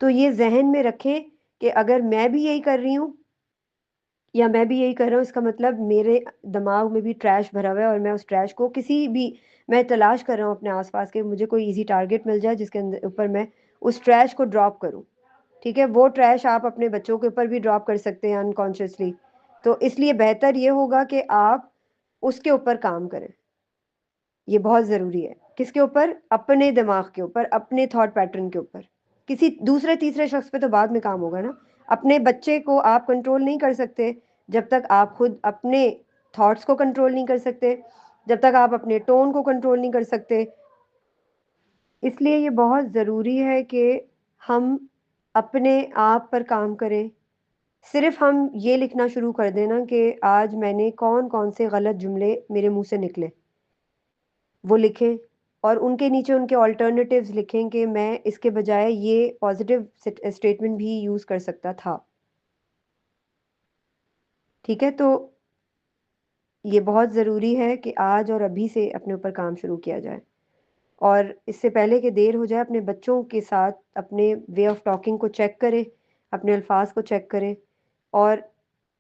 तो ये ज़हन में रखें कि अगर मैं भी यही कर रही हूँ या मैं भी यही कर रहा हूँ, इसका मतलब मेरे दिमाग में भी ट्रैश भरा हुआ है और मैं उस ट्रैश को किसी भी मैं तलाश कर रहा हूँ अपने आस-पास के मुझे कोई ईज़ी टारगेट मिल जाए जिसके ऊपर मैं उस ट्रैश को ड्रॉप करूँ, ठीक है? वो ट्रैश आप अपने बच्चों के ऊपर भी ड्रॉप कर सकते हैं अनकॉन्शियसली। तो इसलिए बेहतर ये होगा कि आप उसके ऊपर काम करें। ये बहुत ज़रूरी है। किसके ऊपर? अपने दिमाग के ऊपर, अपने थॉट पैटर्न के ऊपर। किसी दूसरे-तीसरे शख़्स पे तो बाद में काम होगा ना। अपने बच्चे को आप कंट्रोल नहीं कर सकते, जब तक आप खुद अपने थॉट्स को कंट्रोल नहीं कर सकते, जब तक आप अपने टोन को कंट्रोल नहीं कर सकते। इसलिए ये बहुत ज़रूरी है कि हम अपने आप पर काम करें। सिर्फ़ हम ये लिखना शुरू कर दें ना कि आज मैंने कौन-कौन से गलत जुमले मेरे मुँह से निकले। वो लिखें और उनके नीचे उनके अल्टरनेटिव्स लिखें कि मैं इसके बजाय ये पॉज़िटिव स्टेटमेंट भी यूज़ कर सकता था। ठीक है? तो ये बहुत ज़रूरी है कि आज और अभी से अपने ऊपर काम शुरू किया जाए। और इससे पहले कि देर हो जाए अपने बच्चों के साथ अपने वे ऑफ़ टॉकिंग को चेक करें, अपने अल्फ़ाज़ को चेक करें और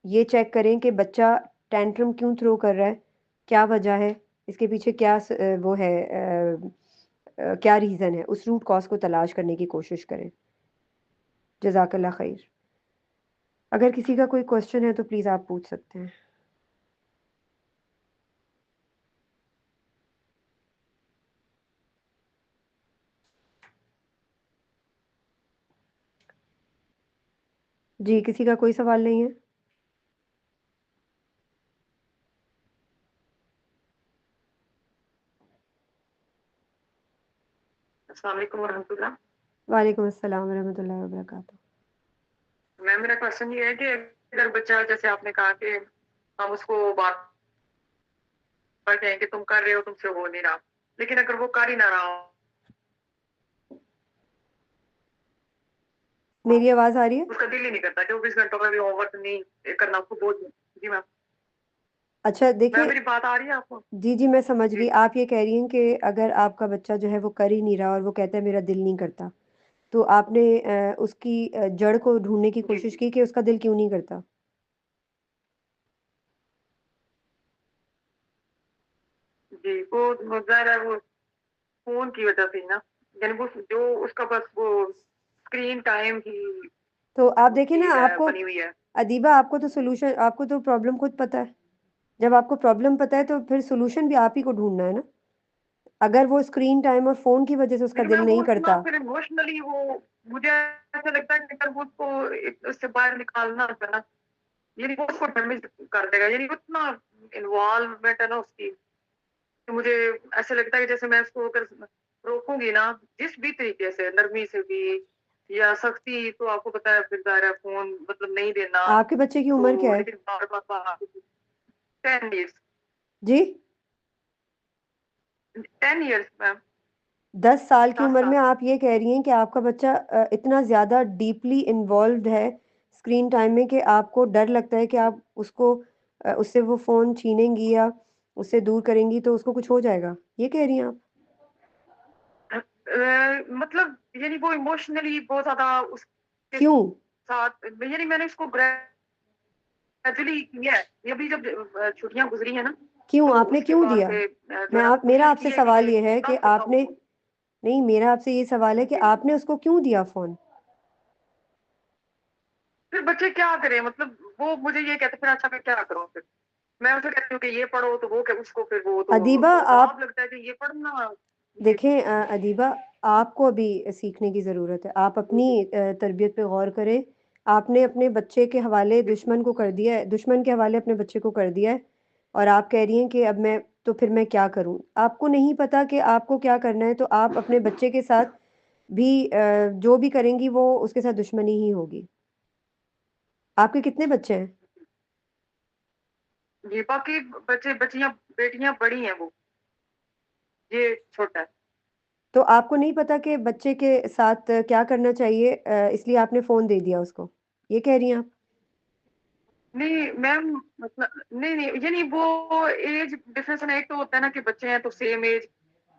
ये चेक करें कि बच्चा टैंट्रम क्यों थ्रो कर रहा है, क्या वजह है, इसके पीछे क्या वो है क्या रीज़न है, उस रूट कॉज़ को तलाश करने की कोशिश करें। जज़ाकल्लाह ख़ैर। अगर किसी का कोई क्वेश्चन है तो प्लीज़ आप पूछ सकते हैं। जी, किसी का कोई सवाल नहीं है?
अस्सलाम वालेकुम वरहमतुल्लाह।
वालेकुम अस्सलाम वरहमतुल्लाहि वबरकातुहू।
मैम मेरा क्वेश्चन ये है कि अगर बच्चा जैसे आपने कहा कि हम उसको बार बार कहें कि तुम कर रहे हो तुमसे हो नहीं रहा, लेकिन अगर वो कर ही ना रहा हो
मेरी आवाज़ आ रही है?
उसका दिल ही नहीं करता, 24 घंटों का भी होमवर्क नहीं करना उसको बोझ। जी मैम।
अच्छा
मैम
देखिए
मेरी बात आ रही है आपको?
जी, जी, मैं समझ
जी
गई। आप ये कह रही हैं कि अगर आपका बच्चा जो है वो कर ही नहीं रहा और वो कहता है मेरा दिल नहीं करता, तो आपने उसकी जड़ को ढूँढने की
जी
कोशिश
जी
की कि उसका दिल क्यों नहीं करता?
जी वो जाहिर है वो फोन की वजह से ही ना, यानी वो जो उसका बस वो स्क्रीन टाइम की
तो आप देखिए ना
चीज है
आपको
बनी हुई है।
अदीबा आपको तो प्रॉब्लम खुद पता है। जब आपको प्रॉब्लम पता है तो फिर सॉल्यूशन भी आप ही को ढूँढना है ना। अगर वो स्क्रीन टाइम और फ़ोन की वज़ह से उसका
लेकिन
दिल
मैम वो
नहीं
इतना
करता
फिर इमोशनली वो, मुझे ऐसा लगता है कि अगर वो उसको उससे बाहर निकालना होता है ना, यानी वो उसको डैमेज कर देगा, यानी वो इतना इन्वॉल्वमेंट है ना उसकी, तो मुझे ऐसा लगता है कि जैसे मैं उसको अगर रोकूंगी ना जिस भी तरीके से, नरमी से भी या सख्ती, तो आपको पता है फिर ज़ाहिर है फोन मतलब नहीं देना।
आपके बच्चे की उम्र क्या
तो
है?
लेकिन बार बार बार 10 years।
जी?
10 years मैम।
10 साल की
10
उम्र में
साल
आप ये कह रही हैं कि आपका बच्चा इतना ज़्यादा डीपली इन्वॉल्व्ड है स्क्रीन टाइम में कि आपको डर लगता है कि आप उसको उससे वो फ़ोन छीनेंगी या उससे दूर करेंगी तो उसको कुछ हो जाएगा। ये कह रही हैं आप?
मतलब यानी वो इमोशनली बहुत ज्यादा उसके
क्यों?
साथ, यानी मैंने उसको ग्रेजुअली किया है। ये अभी जब छुट्टियां गुजरी है ना,
क्यों?
तो
आपने
उसके
क्यों
बाद
दिया?
से जो है ना
मेरा
कोशिश
आपसे
की है कि
सवाल ये है कि
कम से कम
आपने नहीं मेरा आपसे ये सवाल है कि
जी।
आपने उसको क्यों दिया फ़ोन?
फिर बच्चे क्या करें, मतलब वो मुझे ये कहते फिर अच्छा मैं क्या करूं फिर, मैं उसे कहती हूँ कि ये पढ़ो, तो वो क्या उसको फिर वो
अदीबा
तो
आप
जवाब लगता है कि ये पढ़ना। जी जी
देखें अदीबा आपको अभी सीखने की ज़रूरत है। आप अपनी तरबियत पे गौर करें। आपने अपने बच्चे के हवाले
जी
दुश्मन को कर दिया है दुश्मन के हवाले अपने बच्चे को कर दिया है और आप कह रही हैं कि अब मैं तो फिर मैं क्या करूँ? आपको नहीं पता कि आपको क्या करना है, तो आप अपने बच्चे के साथ भी जो भी करेंगी वो उसके साथ दुश्मनी ही होगी। आपके कितने बच्चे हैं?
जी, बाकी बच्चे बच्चियाँ बेटियाँ बड़ी हैं वो, ये छोटा है।
तो आपको नहीं पता कि बच्चे के साथ क्या करना चाहिए, इसलिए आपने फ़ोन दे दिया उसको, ये कह रही हैं आप?
नहीं मैम, मतलब नहीं, नहीं, ये नहीं, वो एज डिफरेंस है ना, एक तो होता है ना कि बच्चे हैं तो सेम एज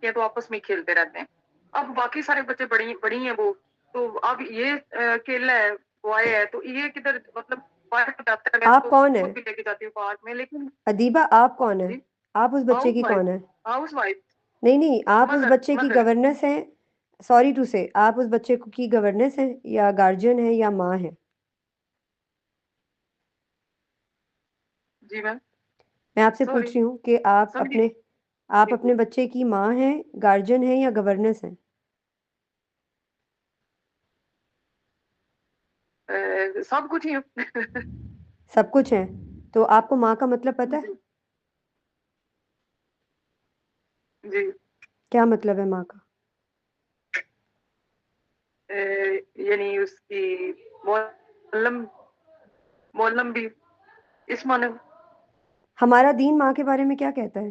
के तो आपस में खेलते रहते हैं। अब बाकी सारे बच्चे बड़ी बड़ी हैं वो, तो अब ये अकेला है, बॉय है, तो ये किधर मतलब पार्क जाता है, मैं
आप
तो
कौन हैं?
खुद भी लेके जाती हूँ पार्क में, लेकिन
अदीबा, आप कौन हैं?
जी,
आप उस बच्चे
हाउस
की
वाइफ,
कौन हैं?
हाउस वाइफ,
नहीं, नहीं, आप उस
मदर,
बच्चे की
मदर।
गवर्नेंस हैं, सॉरी टू से, आप उस बच्चे की गवर्नेंस हैं या गार्जियन हैं या माँ हैं?
जी मैम,
मैं आपसे
सॉरी,
पूछ रही हूँ कि
समझी।
आप
जी,
अपने बच्चे की माँ हैं, गार्जियन हैं या गवर्नेंस हैं?
सब कुछ ही हूँ।
सब कुछ हैं। तो आपको माँ का मतलब पता है?
जी, जी,
क्या मतलब है माँ का?
यानी उसकी मोलम मोलम भी इस माने।
हमारा दीन माँ के बारे में क्या कहता है?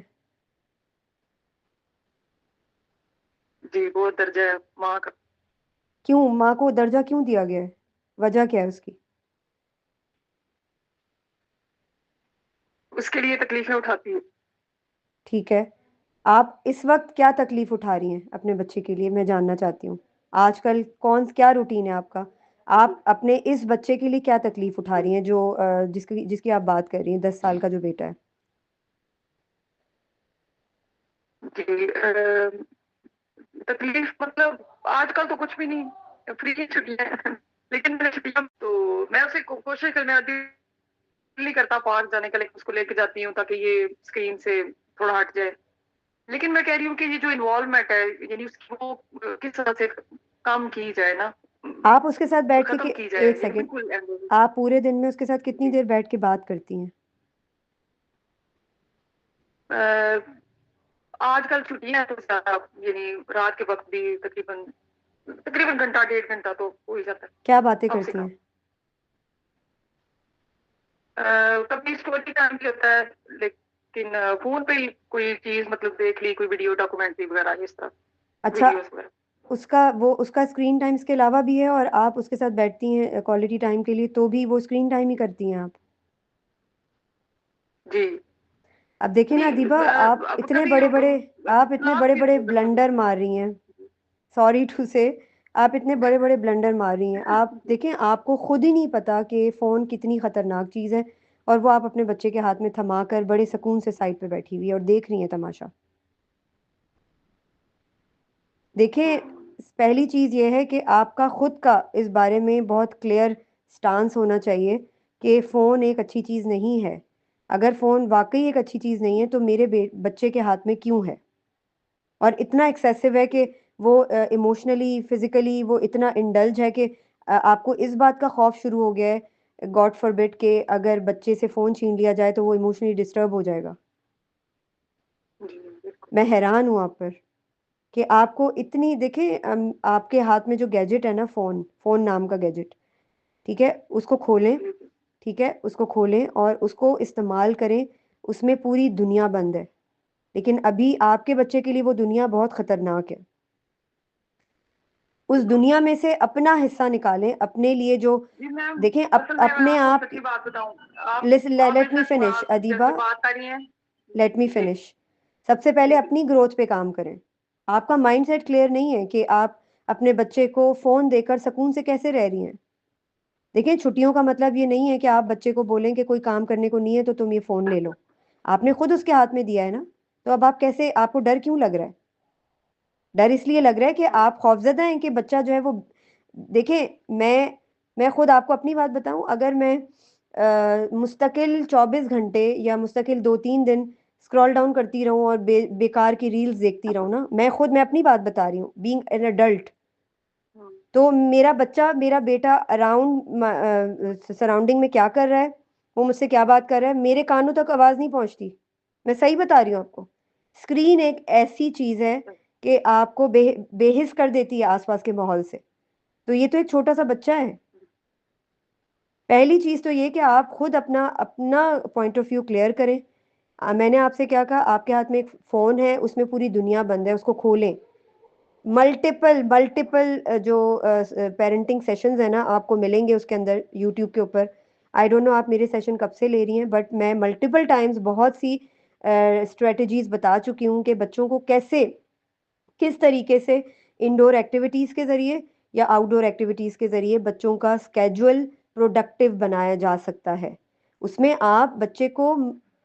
जी, वो दर्जा है माँ का।
क्यों माँ को दर्जा क्यों दिया गया है? वजह क्या है उसकी?
उसके लिए तकलीफें उठाती है।
ठीक है। आप इस वक़्त क्या तकलीफ़ उठा रही हैं अपने बच्चे के लिए, मैं जानना चाहती हूँ? आजकल क्या रूटीन है आपका? आप अपने इस बच्चे के लिए क्या तकलीफ़ उठा रही हैं जो जिसकी जिसकी आप बात कर रही हैं, 10 साल का जो बेटा है?
जी, तकलीफ मतलब आजकल तो कुछ भी नहीं, फ्री की छुट्टियां हैं। लेकिन मैंने छुट्टियां तो मैं उसे कोशिश कर, मैं दिल नहीं करता पार्क जाने का, लेकिन उसको लेके जाती हूँ ताकि ये स्क्रीन से थोड़ा हट जाए। लेकिन मैं कह रही हूँ कि ये जो इन्वॉल्वमेंट है, यानी उसकी वो किस तरह से कम की जाए ना,
आप उसके साथ बैठ के
खत्म
कि
की जाए,
1
यानी
सेकंड,
बिल्कुल end।
आप पूरे दिन में उसके साथ कितनी
जी,
देर बैठ के बात करती हैं?
आजकल छुट्टियां हैं तो ज्यादा, यानी रात के वक्त भी तकरीबन तकरीबन घंटा 1.5 घंटा तो हो ही जाता है,
क्या बातें
कम से
करती
कम।
हैं?
कभी स्टोरी टाइम भी होता है, लेकिन फोन पे ही कोई चीज मतलब देख ली, कोई वीडियो डॉक्यूमेंट्री वगैरह इस तरह,
अच्छा,
वीडियोस वगैरह।
उसका स्क्रीन टाइम इसके अलावा भी है और आप उसके साथ बैठती हैं क्वालिटी टाइम के लिए, तो भी वो स्क्रीन टाइम ही करती हैं आप?
जी,
अब देखिए ना
नहीं,
अदीबा,
अब कभी
आप इतने
क्लास
बड़े
की
बड़े
जरूरत होती
ब्लंडर
है।
मार रही हैं, सॉरी टू से, आप इतने बड़े बड़े ब्लंडर मार रही हैं। आप देखें, आपको खुद ही नहीं पता कि फ़ोन कितनी ख़तरनाक चीज़ है, और वो आप अपने बच्चे के हाथ में थमा कर बड़े सुकून से साइड पे बैठी हुई है और देख रही हैं तमाशा। देखिए, पहली चीज़ ये है कि आपका खुद का इस बारे में बहुत क्लियर स्टांस होना चाहिए कि फ़ोन एक अच्छी चीज़ नहीं है। अगर फ़ोन वाक़ई एक अच्छी चीज़ नहीं है, तो मेरे बच्चे के हाथ में क्यों है? और इतना एक्सेसिव है कि वो इमोशनली, फिज़िकली वो इतना इंडल्ज है कि आपको इस बात का खौफ़ शुरू हो गया है, गॉड फ़ॉरबिड, कि अगर बच्चे से फ़ोन छीन लिया जाए, तो वो इमोशनली डिस्टर्ब हो जाएगा।
जी, बिल्कुल।
मैं हैरान हूँ आप पर कि आपको इतनी, देखिए आपके हाथ में जो गैजेट है ना, फ़ोन नाम का गैजेट, ठीक है? उसको खोलें,
जी, जी,
ठीक है? उसको खोलें और उसको इस्तेमाल करें, उसमें पूरी दुनिया बंद है। लेकिन अभी आपके बच्चे के लिए वो दुनिया बहुत ख़तरनाक है। उस
बिल्कुल।
दुनिया में से अपना हिस्सा निकालें, अपने लिए जो,
जी मैम,
देखें,
असल में मैं
अपने
आपको
आप,
सच्ची बात बताऊं, आप
लिसन,
आप
लेट
मेरे
मी
साथ
फिनिश
बात
अदीबा,
जैसे बात कर रही हैं।
लेट मी
जी,
फिनिश। सबसे पहले
जी, जी,
अपनी ग्रोथ पे काम करें। आपका माइंडसेट क्लियर नहीं है कि आप अपने बच्चे को फ़ोन देकर सुकून से कैसे रह रही हैं। देखिए, छुट्टियों का मतलब ये नहीं है कि आप बच्चे को बोलें कि कोई काम करने को नहीं है तो तुम ये फ़ोन ले लो। आपने खुद उसके हाथ में दिया है ना, तो अब आप कैसे, आपको डर क्यों लग रहा है? डर इसलिए लग रहा है कि आप खौफ़ज़दा हैं कि बच्चा जो है वो, देखिए, मैं खुद आपको अपनी बात बताऊँ, अगर मैं मुस्तकिल 24 घंटे या मुस्तकिल 2-3 दिन स्क्रॉल डाउन करती रहूँ और बेकार की रील्स देखती रहूँ ना, मैं अपनी बात बता रही हूँ, बीइंग एन एडल्ट,
हम्म,
तो मेरा बच्चा, मेरा बेटा सराउंडिंग में क्या कर रहा है, वो मुझसे क्या बात कर रहा है, मेरे कानों तक आवाज़ नहीं पहुँचती। मैं सही बता रही हूँ आपको। स्क्रीन एक ऐसी चीज है कि आपको बेहिस कर देती है आसपास के माहौल से। तो ये तो एक छोटा सा बच्चा है। पहली चीज तो ये कि आप खुद अपना अपना पॉइंट ऑफ व्यू क्लियर करें। मैंने आपसे क्या कहा, आपके हाथ में एक फोन है, उसमें पूरी दुनिया बंद है, उसको खोलें। मल्टीपल मल्टीपल जो पेरेंटिंग सेशंस है ना, आपको मिलेंगे उसके अंदर यूट्यूब के ऊपर। आई डोंट नो आप मेरे सेशन कब से ले रही हैं, बट मैं मल्टीपल टाइम्स बहुत सी स्ट्रेटजीज बता चुकी हूँ कि बच्चों को कैसे, किस तरीके से इंडोर एक्टिविटीज के जरिए या आउटडोर एक्टिविटीज के जरिए बच्चों का स्केजुअल प्रोडक्टिव बनाया जा सकता है। उसमें आप बच्चे को,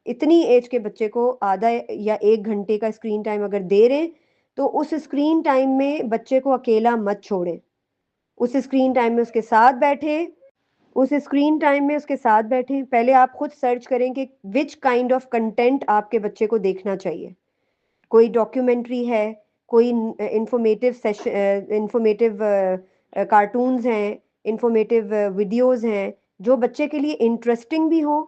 इतनी एज के बच्चे को आधा या 1 घंटे का स्क्रीन टाइम अगर दे रहे हैं, तो उस स्क्रीन टाइम में बच्चे को अकेला मत छोड़ें। उस स्क्रीन टाइम में उसके साथ बैठे, उस स्क्रीन टाइम में उसके साथ बैठे। पहले आप खुद सर्च करें कि विच काइंड ऑफ कंटेंट आपके बच्चे को देखना चाहिए। कोई डॉक्यूमेंट्री है, कोई इंफॉर्मेटिव सेशन, इंफॉर्मेटिव कार्टून्स हैं, इंफॉर्मेटिव वीडियोस हैं, जो बच्चे के लिए इंटरेस्टिंग भी हो,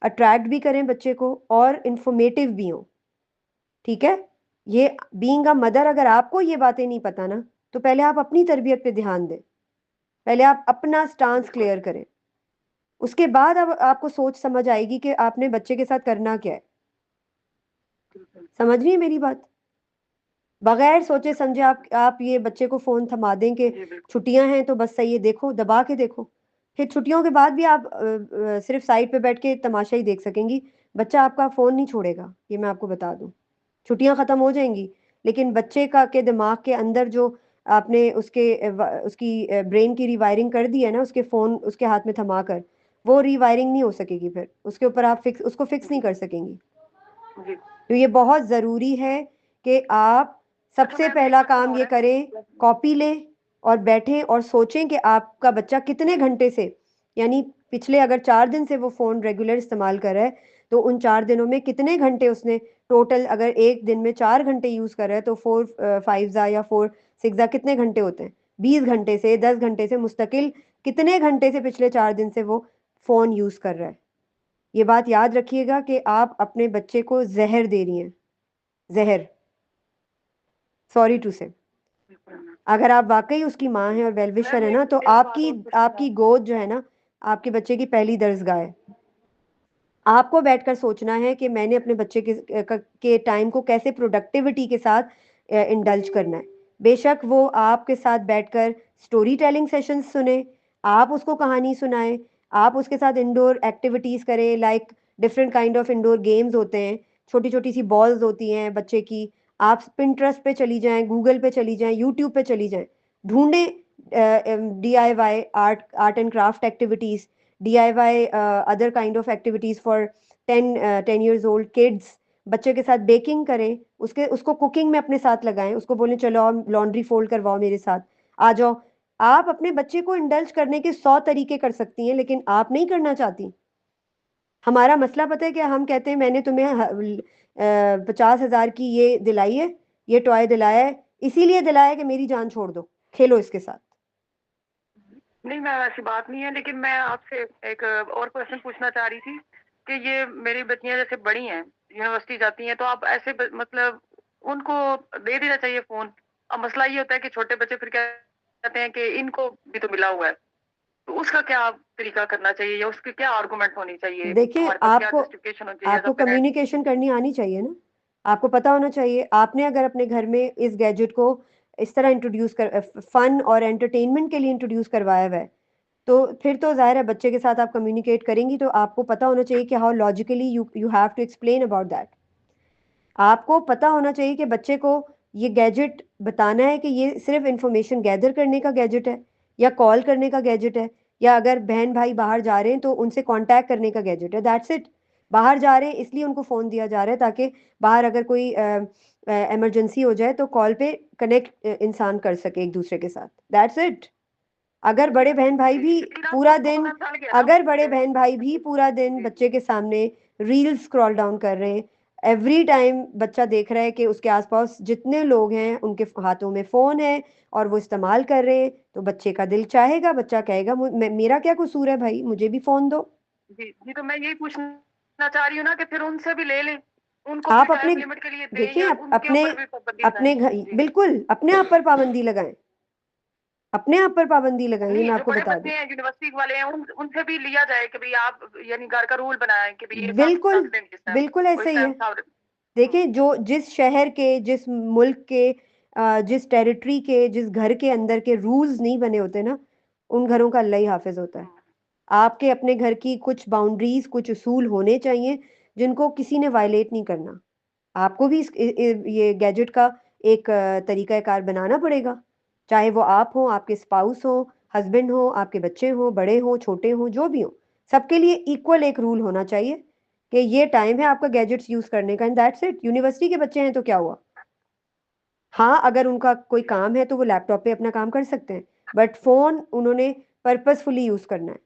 अट्रैक्ट भी करें बच्चे को, और इंफॉर्मेटिव भी हो। ठीक है? ये बीइंग अ मदर, अगर आपको ये बातें नहीं पता ना, तो पहले आप अपनी तरबियत पे ध्यान दें। पहले आप अपना स्टांस
बिल्कुल।
क्लियर करें। उसके बाद अब आपको सोच समझ आएगी कि आपने बच्चे के साथ करना क्या है।
बिल्कुल।
समझ रही है मेरी बात? बगैर सोचे समझे आप ये बच्चे को फोन थमा दें कि
जी बिल्कुल।
छुट्टियां हैं तो बस सही है, देखो, दबा के देखो। फिर छुट्टियों के बाद भी आप सिर्फ साइड पे बैठ के तमाशा ही देख सकेंगी। बच्चा आपका फोन नहीं छोड़ेगा, ये मैं आपको बता दूं। छुट्टियां खत्म हो जाएंगी, लेकिन बच्चे का के दिमाग के अंदर जो आपने उसकी ब्रेन की रिवायरिंग कर दी है ना, उसके फोन उसके हाथ में थमा कर, वो रिवायरिंग नहीं हो सकेगी। फिर उसके ऊपर आप उसको फिक्स नहीं
जी।
कर सकेंगी।
जी।
तो ये बहुत ज़रूरी है कि आप
अच्छा
सबसे
मैम, एक
पहला
क्वेश्चन
काम
और
ये
है।
करें, कॉपी लें और बैठें और सोचें कि आपका बच्चा कितने घंटे से, यानी पिछले अगर 4 दिन से वो फ़ोन रेगुलर इस्तेमाल कर रहा है, तो उन 4 दिनों में कितने घंटे उसने टोटल, अगर एक दिन में 4 घंटे यूज़ कर रहा है, तो 4 5 या 4 6 कितने घंटे होते हैं? 20 घंटे से, 10 घंटे से मुस्तकिल कितने घंटे से पिछले 4 दिन से वो फ़ोन यूज़ कर रहा है। ये बात याद रखिएगा कि आप अपने बच्चे को जहर दे रही हैं, जहर। सॉरी टू से।
बिल्कुल मैम।
अगर आप वाकई उसकी माँ हैं और वेल विशर
मैम
है ना,
एक
तो
एक बात
आपकी
और पूछना
आपकी
था।
गोद जो है ना, आपके बच्चे की पहली दरसगाह है। आपको बैठकर सोचना है कि मैंने अपने बच्चे के टाइम को कैसे प्रोडक्टिविटी के साथ इंडल्ज करना है। बेशक वो आपके साथ बैठकर स्टोरी टेलिंग सेशंस सुने, आप उसको कहानी सुनाएं, आप उसके साथ इंडोर एक्टिविटीज करें, like different kind of indoor games होते हैं, छोटी छोटी सी बॉल्स होती हैं बच्चे की। आप पिंटरेस्ट पे चली जाएं, गूगल पे चली जाएं, यूट्यूब पे चली जाएं, ढूंढें DIY art and craft activities, DIY other kind of activities for 10 years old kids। बच्चे के साथ बेकिंग करें, उसको कुकिंग में अपने साथ लगाएं, उसको बोलें चलो आप लॉन्ड्री फोल्ड करवाओ मेरे साथ, आ जाओ। आप अपने बच्चे को इंडल्ज करने के 100 तरीके कर सकती हैं, लेकिन आप नहीं करना चाहती। हमारा मसला पता है क्या? हम कहते हैं मैंने तुम्हें 50,000 की ये दिलाई है, ये टॉय दिलाया है, इसीलिए दिलाया है कि मेरी जान छोड़ दो, खेलो इसके साथ।
नहीं मैम, ऐसी बात नहीं है, लेकिन मैं आपसे एक और क्वेश्चन पूछना चाह रही थी कि ये मेरी बच्चियां जैसे बड़ी हैं, यूनिवर्सिटी जाती हैं, तो आप ऐसे मतलब उनको दे देना चाहिए फोन? अब मसला ये होता है कि छोटे बच्चे फिर क्या कहते हैं कि इनको भी तो मिला हुआ है, तो उसका क्या तरीका करना चाहिए या उसकी क्या आर्गुमेंट होनी चाहिए,
देखिए,
हमारे पास क्या
आपको
जस्टिफिकेशन होनी चाहिए एज अ
आपको
पेरेंट?
कम्युनिकेशन करनी आनी चाहिए ना। आपको पता होना चाहिए, आपने अगर अपने घर में इस गैजेट को इस तरह इंट्रोड्यूस कर, फन और एंटरटेनमेंट के लिए इंट्रोड्यूस करवाया हुआ है, तो फिर तो जाहिर है बच्चे के साथ आप कम्युनिकेट करेंगी, तो आपको पता होना चाहिए कि how logically you you have to explain about that. आपको पता होना चाहिए कि बच्चे को ये गैजेट बताना है कि ये सिर्फ इंफॉर्मेशन गैदर करने का गैजेट है, या कॉल करने का गैजेट है, या अगर बहन भाई बाहर जा रहे हैं तो उनसे कांटेक्ट करने का गैजेट है, दैट्स इट। बाहर जा रहे हैं इसलिए उनको फ़ोन दिया जा रहा है ताकि बाहर अगर कोई इमरजेंसी हो जाए तो कॉल पे कनेक्ट इंसान कर सके एक दूसरे के साथ, दैट्स इट। अगर बड़े बहन भाई
जी
भी
इसी बात
पूरा
वो
दिन
मैं जान गया ना
अगर बड़े
मुझे।
बहन भाई भी पूरा दिन
जी।
बच्चे के सामने रील स्क्रॉल डाउन कर रहे हैं, एवरी टाइम बच्चा देख रहा है कि उसके आसपास जितने लोग हैं उनके हाथों में फोन है और वो इस्तेमाल कर रहे हैं, तो बच्चे का दिल चाहेगा, बच्चा कहेगा मेरा क्या कसूर है भाई, मुझे भी फोन दो।
जी जी, तो मैं यही पूछना चाह रही हूँ ना कि फिर उनसे भी ले लें, उनको भी
आप अपने
टाइम लिमिट के लिए दें
देखिए
या उनके
अपने
ऊपर भी पाबंदी लगाएँ।
अपने घर
जी।
बिल्कुल अपने आप पर पाबंदी लगाएं, अपने आप पर पाबंदी लगाएं, ये
नहीं,
मैं
जो
आपको
बड़े
बता दूं।
बच्चे हैं, यूनिवर्सिटी वाले हैं, उनसे भी लिया जाए कि भई आप यानी घर का रूल बनाएँ कि भई ये काम
बिल्कुल,
दस दिन इस टाइम,
बिल्कुल
और
ऐसा
इस
ही
टाइम
है।
सब। हुँ,
देखिए जो जिस शहर के, जिस मुल्क के, जिस टेरिटरी के, जिस घर के अंदर के रूल्स नहीं बने होते ना, उन घरों का अल्लाह ही हाफ़िज़ होता है।
हुँ,
आपके अपने घर की कुछ बाउंड्रीज़, कुछ उसूल होने चाहिए, जिनको किसी ने वायलेट नहीं करना। आपको भी ये गैजेट का एक तरीक़ा-ए-कार बनाना पड़ेगा। चाहे वो आप हों, आपके स्पाउस हों, हस्बैंड हों, आपके बच्चे हों, बड़े हों, छोटे हों, जो भी हों। सबके लिए इक्वल एक रूल होना चाहिए कि ये टाइम है आपका गैजेट्स यूज़ करने का एंड दैट्स इट। यूनिवर्सिटी के बच्चे हैं तो क्या हुआ? हाँ, अगर उनका कोई काम है तो वो लैपटॉप पे अपना काम कर सकते हैं, बट फ़ोन उन्होंने पर्पसफुली यूज़ करना है।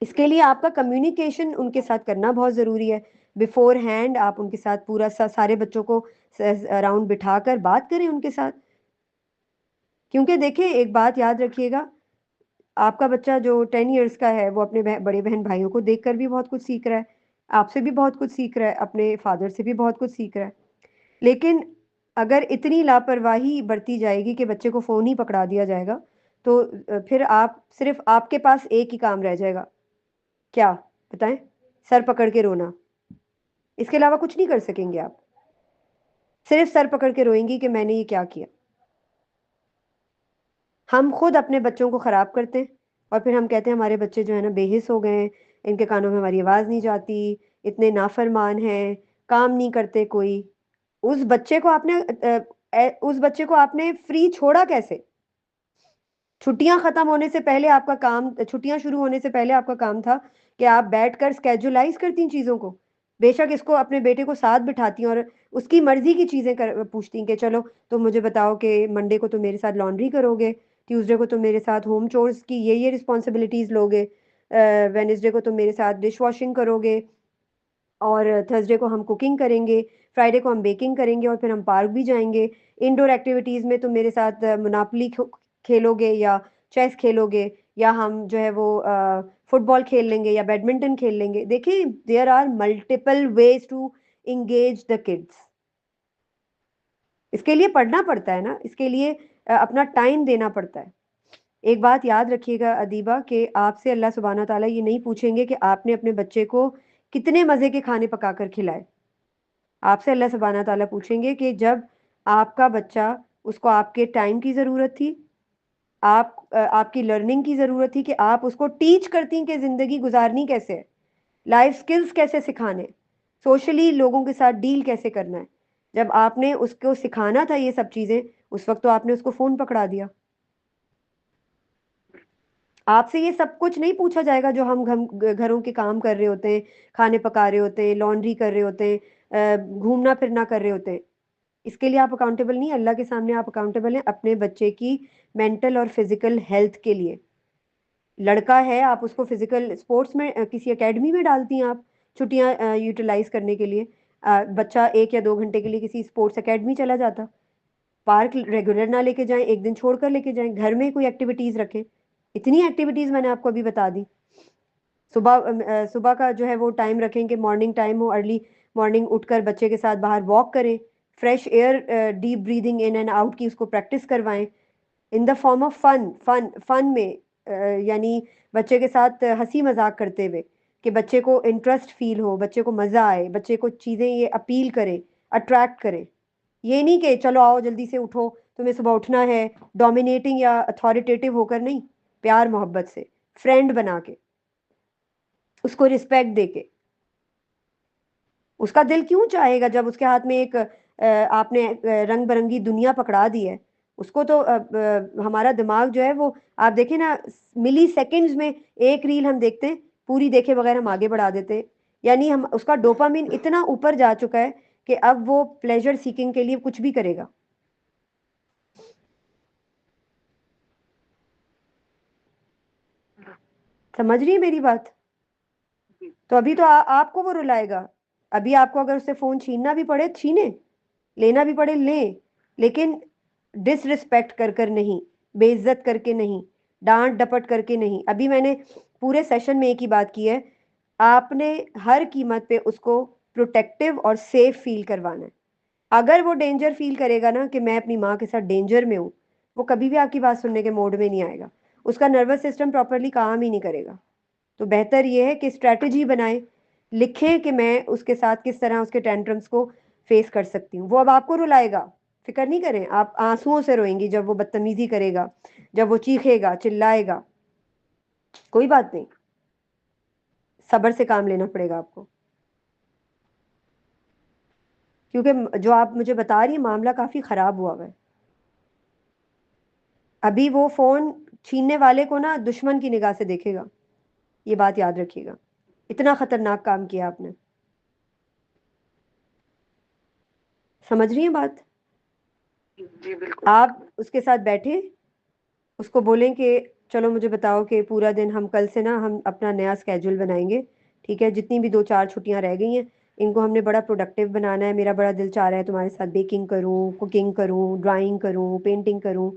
इसके लिए आपका कम्युनिकेशन उनके साथ करना बहुत ज़रूरी है। बिफ़ोरहैंड आप उनके साथ पूरा सारे बच्चों को अराउंड बिठाकर बात करें उनके साथ। क्योंकि देखिए एक बात याद रखिएगा, आपका बच्चा जो 10 इयर्स का है वो अपने बड़े बहन-भाइयों को देखकर भी बहुत कुछ सीख रहा है, आपसे भी बहुत कुछ सीख रहा है, अपने फ़ादर से भी बहुत कुछ सीख रहा है। लेकिन अगर इतनी लापरवाही बरती जाएगी कि बच्चे को फ़ोन ही पकड़ा दिया जाएगा, तो फिर आप सिर्फ़ आपके पास एक ही काम रह जाएगा, क्या बताएँ? सर पकड़ के रोना। इसके अलावा कुछ नहीं कर सकेंगे आप। सिर्फ़ सर पकड़ के रोएँगी कि मैंने ये क्या किया। हम खुद अपने बच्चों को ख़राब करते हैं और फिर हम कहते हैं हमारे बच्चे जो है ना बेहिस हो गए हैं, इनके कानों में हमारी आवाज़ नहीं जाती, इतने नाफ़रमान हैं, काम नहीं करते कोई। उस बच्चे को उस बच्चे को आपने फ्री छोड़ा कैसे? छुट्टियाँ खत्म होने से पहले आपका काम छुट्टियाँ शुरू होने से पहले आपका काम था कि आप बैठकर स्केड्यूलाइज़ करती चीज़ों को। बेशक इसको अपने बेटे को साथ बिठाती और उसकी मर्ज़ी की चीज़ें पूछती कि चलो तुम मुझे बताओ कि मंडे को तुम मेरे साथ लॉन्ड्री करोगे, ट्यूसडे को तुम मेरे साथ होम चोर्स की ये रिस्पॉन्सिबिलिटीज़ लोगे, वेडनेसडे को तुम मेरे साथ डिश वॉशिंग करोगे और थर्सडे को हम कुकिंग करेंगे, फ्राइडे को हम बेकिंग करेंगे और फिर हम पार्क भी जाएँगे। इंडोर एक्टिविटीज़ में तुम मेरे साथ मोनोपोली खेलोगे या चेस खेलोगे या हम जो है वो फुटबॉल खेल लेंगे या बैडमिंटन खेल लेंगे। देखिए there are multiple ways to engage the kids. इसके लिए पढ़ना पड़ता है ना, इसके लिए अपना टाइम देना पड़ता है। एक बात याद रखिएगा अदीबा कि आपसे अल्लाह सुब्हाना तआला ये नहीं पूछेंगे कि आपने अपने बच्चे को कितने मज़े के खाने पकाकर खिलाए। आपसे अल्लाह सुब्हाना तआला पूछेंगे कि जब आपका बच्चा उसको आपके टाइम की ज़रूरत थी, आपकी लर्निंग की ज़रूरत थी कि आप उसको टीच करती कि ज़िंदगी गुज़ारनी कैसे है, लाइफ़ स्किल्स कैसे सिखाने, सोशली लोगों के साथ डील कैसे करना है। जब आपने उसको सिखाना था ये सब चीज़ें, उस वक़्त तो आपने उसको फ़ोन पकड़ा दिया। आपसे ये सब कुछ नहीं पूछा जाएगा जो हम घरों के काम कर रहे होते हैं, खाने पका रहे होते हैं, लॉन्ड्री कर रहे होते हैं, घूमना-फिरना कर रहे होते हैं। इसके लिए आप अकाउंटेबल नहीं, अल्लाह के सामने आप अकाउंटेबल हैं अपने बच्चे की मेंटल और फिज़िकल हेल्थ के लिए। लड़का है, आप उसको फिज़िकल स्पोर्ट्स में किसी अकेडमी में डालती हैं आप, छुट्टियाँ यूटिलाइज़ करने के लिए। बच्चा 1 या 2 घंटे के लिए किसी स्पोर्ट्स अकेडमी चला जाता। पार्क रेगुलर ना लेके जाएँ, 1 दिन छोड़कर लेके जाएँ, घर में कोई एक्टिविटीज़ रखें। इतनी एक्टिविटीज़ मैंने आपको अभी बता दी। सुबह का जो है वो टाइम रखें कि मॉर्निंग टाइम हो, अर्ली मॉर्निंग उठकर बच्चे के साथ बाहर वॉक करें, fresh air deep breathing in and out की उसको प्रैक्टिस करवाएँ, in the form of fun में यानी बच्चे के साथ हँसी-मज़ाक करते हुए, कि बच्चे को इंटरेस्ट फ़ील हो, बच्चे को मज़ा आए, बच्चे को चीज़ें ये अपील करें, अट्रैक्ट करें। ये नहीं कि चलो आओ जल्दी से उठो, तुम्हें सुबह उठना है, डोमिनेटिंग या अथॉरिटेटिव होकर नहीं, प्यार-मोहब्बत से, फ्रेंड बना के, उसको रिस्पेक्ट देके। उसका दिल क्यों चाहेगा जब उसके हाथ में एक आपने रंग-बिरंगी दुनिया पकड़ा दी है। उसको तो हमारा दिमाग जो है वो आप देखिए ना मिली सेकंड्स में एक रील हम देखते हैं, पूरी देखे बगैर हम आगे बढ़ा देते हैं। यानी हम उसका डोपामाइन इतना ऊपर जा चुका है कि अब वो प्लेज़र सीकिंग के लिए कुछ भी करेगा। समझ रही हैं मेरी बात?
जी।
तो अभी तो आपको वो रुलाएगा। अभी आपको अगर उससे फ़ोन छीनना भी पड़े, छीनें, लेना भी पड़े, लें, लेकिन डिसरिस्पेक्ट कर कर नहीं, बेइज़्ज़त करके नहीं, डाँट-डपट करके नहीं। अभी मैंने पूरे सेशन में एक ही बात की है, आपने हर कीमत पे उसको प्रोटेक्टिव और सेफ फील करवाना है। अगर वो डेंजर फील करेगा ना कि मैं अपनी माँ के साथ डेंजर में हूँ, वो कभी भी आपकी बात सुनने के मोड में नहीं आएगा, उसका नर्वस सिस्टम प्रॉपरली काम ही नहीं करेगा। तो बेहतर ये है कि स्ट्रैटेजी बनाएं, लिखें कि मैं उसके साथ किस तरह उसके टेंट्रम्स को फेस कर सकती हूँ। वो अब आपको रुलाएगा, फिक्र नहीं करें, आप आंसुओं से रोएंगी जब वो बदतमीजी करेगा, जब वो चीखेगा चिल्लाएगा, कोई बात नहीं, सब्र से काम लेना पड़ेगा आपको। क्योंकि जो आप मुझे बता रही हैं मामला काफी खराब हुआ है। अभी वो फोन छीनने वाले को ना दुश्मन की निगाह से देखेगा, ये बात याद रखिएगा। इतना खतरनाक काम किया आपने। समझ रही हैं बात?
जी बिल्कुल।
आप उसके साथ बैठे, उसको बोलें कि चलो मुझे बताओ कि पूरा दिन हम कल से ना हम अपना नया स्केड्यूल बनाएंगे, ठीक है? जितनी भी 2-4 छुट्टियां रह गई हैं इनको हमने बड़ा प्रोडक्टिव बनाना है। मेरा बड़ा दिल चाह रहा है तुम्हारे साथ बेकिंग करूं, कुकिंग करूं, ड्राइंग करूं, पेंटिंग करूं,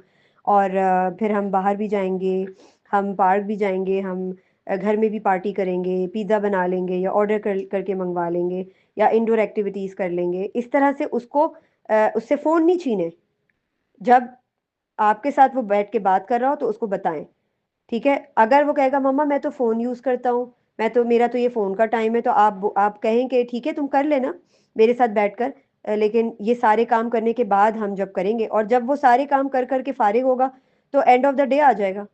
और फिर हम बाहर भी जाएंगे, हम पार्क भी जाएंगे, हम घर में भी पार्टी करेंगे, पिज़्ज़ा बना लेंगे या ऑर्डर करके मंगवा लेंगे, या इंडोर एक्टिविटीज़ कर लेंगे। इस तरह से उसको उससे फ़ोन नहीं छीने। जब आपके साथ वो बैठ के बात कर रहा हो तो उसको बताएं, ठीक है? अगर वो कहेगा मम्मा मैं तो फोन यूज करता हूँ, मैं तो मेरा तो ये फोन का टाइम है, तो आप कहें कि ठीक है तुम कर लेना मेरे साथ बैठकर, लेकिन ये सारे काम करने के बाद हम जब करेंगे, और जब वो सारे काम कर करके फारिग होगा तो एंड ऑफ द डे आ जाएगा,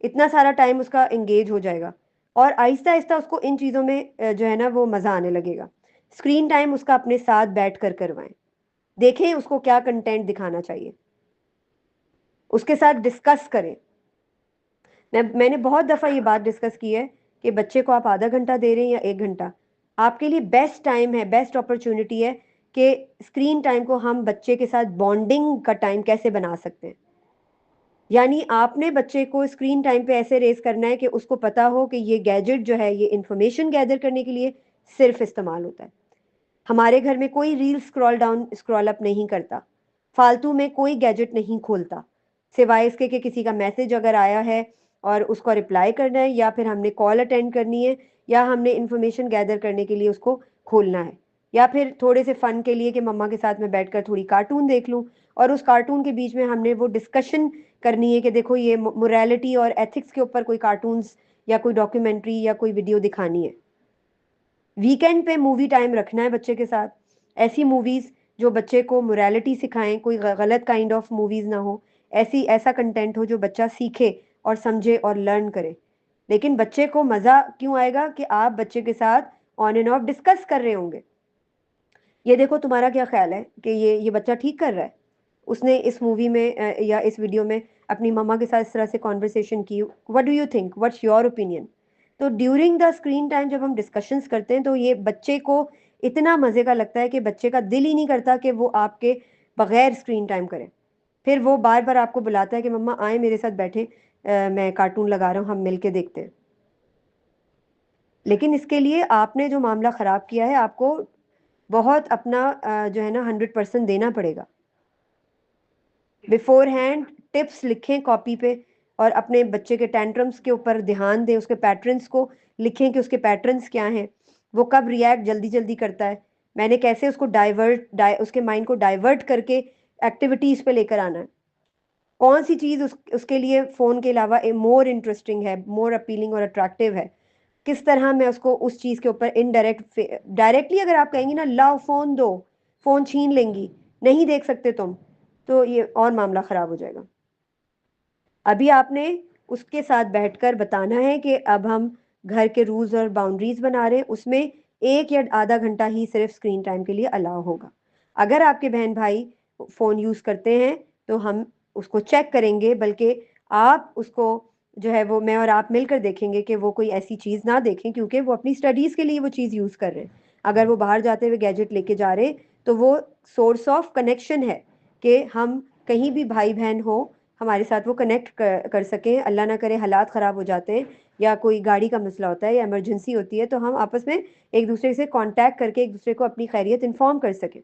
इतना सारा टाइम उसका एंगेज हो जाएगा, और आहिस्ता आहिस्ता उसको इन चीज़ों में जो है ना वो मज़ा आने लगेगा। स्क्रीन टाइम उसका अपने साथ बैठ कर करवाएं, देखें उसको क्या कंटेंट दिखाना चाहिए, उसके साथ डिस्कस करें। मैंने बहुत दफ़ा ये बात डिस्कस की है कि बच्चे को आप आधा घंटा दे रहे हैं या 1 घंटा, आपके लिए बेस्ट टाइम है, बेस्ट अपॉर्चुनिटी है कि स्क्रीन टाइम को हम बच्चे के साथ बॉन्डिंग का टाइम कैसे बना सकते हैं। यानी आपने बच्चे को स्क्रीन टाइम पे ऐसे रेस करना है कि उसको पता हो कि ये गैजेट जो है ये इंफॉर्मेशन गैदर करने के लिए सिर्फ इस्तेमाल होता है। हमारे घर में कोई reel scroll down scroll up नहीं करता, फालतू में कोई गैजेट नहीं खोलता, सिवाय इसके कि किसी का मैसेज अगर आया है और उसको रिप्लाई करना है, या फिर हमने कॉल अटेंड करनी है, या हमने इंफॉर्मेशन गैदर करने के लिए उसको खोलना है, या फिर थोड़े से फन के लिए कि मम्मा के साथ मैं बैठकर थोड़ी कार्टून देख लूं, और उस कार्टून के बीच में हमने वो डिस्कशन करनी है कि देखो ये मोरालिटी और एथिक्स के ऊपर कोई कार्टून्स या कोई डॉक्यूमेंट्री या कोई वीडियो दिखानी है। वीकेंड पे मूवी टाइम रखना है बच्चे के साथ, ऐसी मूवीज जो बच्चे को मोरालिटी सिखाएं, कोई गलत काइंड ऑफ मूवीज ना हो, ऐसी ऐसा कंटेंट हो जो बच्चा सीखे और समझे और लर्न करे। लेकिन बच्चे को मजा क्यों आएगा कि आप बच्चे के साथ ऑन एंड ऑफ डिस्कस कर रहे होंगे, ये देखो तुम्हारा क्या ख्याल है कि ये बच्चा ठीक कर रहा है, उसने इस मूवी में या इस वीडियो में अपनी मम्मा के साथ इस तरह से कॉन्वर्सेशन की, what do you think, what's your opinion. तो ड्यूरिंग द स्क्रीन टाइम जब हम डिस्कशंस करते हैं तो ये बच्चे को इतना मजे का लगता है कि बच्चे का दिल ही नहीं करता कि वो आपके बगैर स्क्रीन टाइम करे। फिर वो बार बार आपको बुलाता है कि मम्मा आए मेरे साथ बैठे, मैं कार्टून लगा रहा हूँ, हम मिलके देखते हैं। लेकिन इसके लिए आपने जो मामला खराब किया है, आपको बहुत अपना जो है ना 100% देना पड़ेगा। बिफोर हैंड टिप्स लिखें कॉपी पे, और अपने बच्चे के टेंट्रम्स के ऊपर ध्यान दें, उसके पैटर्न्स को लिखें कि उसके पैटर्न्स क्या हैं, वो कब रिएक्ट जल्दी जल्दी करता है, मैंने कैसे उसको उसके माइंड को डाइवर्ट करके एक्टिविटीज पे लेकर आना है, कौन सी चीज उसके लिए फोन के अलावा मोर इंटरेस्टिंग है, मोर अपीलिंग और अट्रैक्टिव है, किस तरह मैं उसको उस चीज के ऊपर इनडायरेक्ट, डायरेक्टली अगर आप कहेंगी ना लाओ फोन दो, फोन छीन लेंगी, नहीं देख सकते तुम, तो ये और मामला खराब हो जाएगा। अभी आपने उसके साथ बैठकर बताना है कि अब हम घर के रूल्स और बाउंड्रीज बना रहे हैं, उसमें 1 या आधा घंटा ही सिर्फ स्क्रीन टाइम के लिए अलाउ होगा। अगर आपके बहन भाई फोन यूज करते हैं तो हम उसको चेक करेंगे, बल्कि आप उसको जो है वो मैं और आप मिलकर देखेंगे कि वो कोई ऐसी चीज ना देखें, क्योंकि वो अपनी स्टडीज के लिए वो चीज यूज कर रहे हैं। अगर वो बाहर जाते हुए गैजेट लेके जा रहे तो वो सोर्स ऑफ कनेक्शन है कि हम कहीं भी भाई बहन हो हमारे साथ वो कनेक्ट कर सकें, अल्लाह ना करे हालात ख़राब हो जाते हैं या कोई गाड़ी का मसला होता है या इमरजेंसी होती है तो हम आपस में एक दूसरे से कांटेक्ट करके एक दूसरे को अपनी खैरियत इन्फॉर्म कर सकें।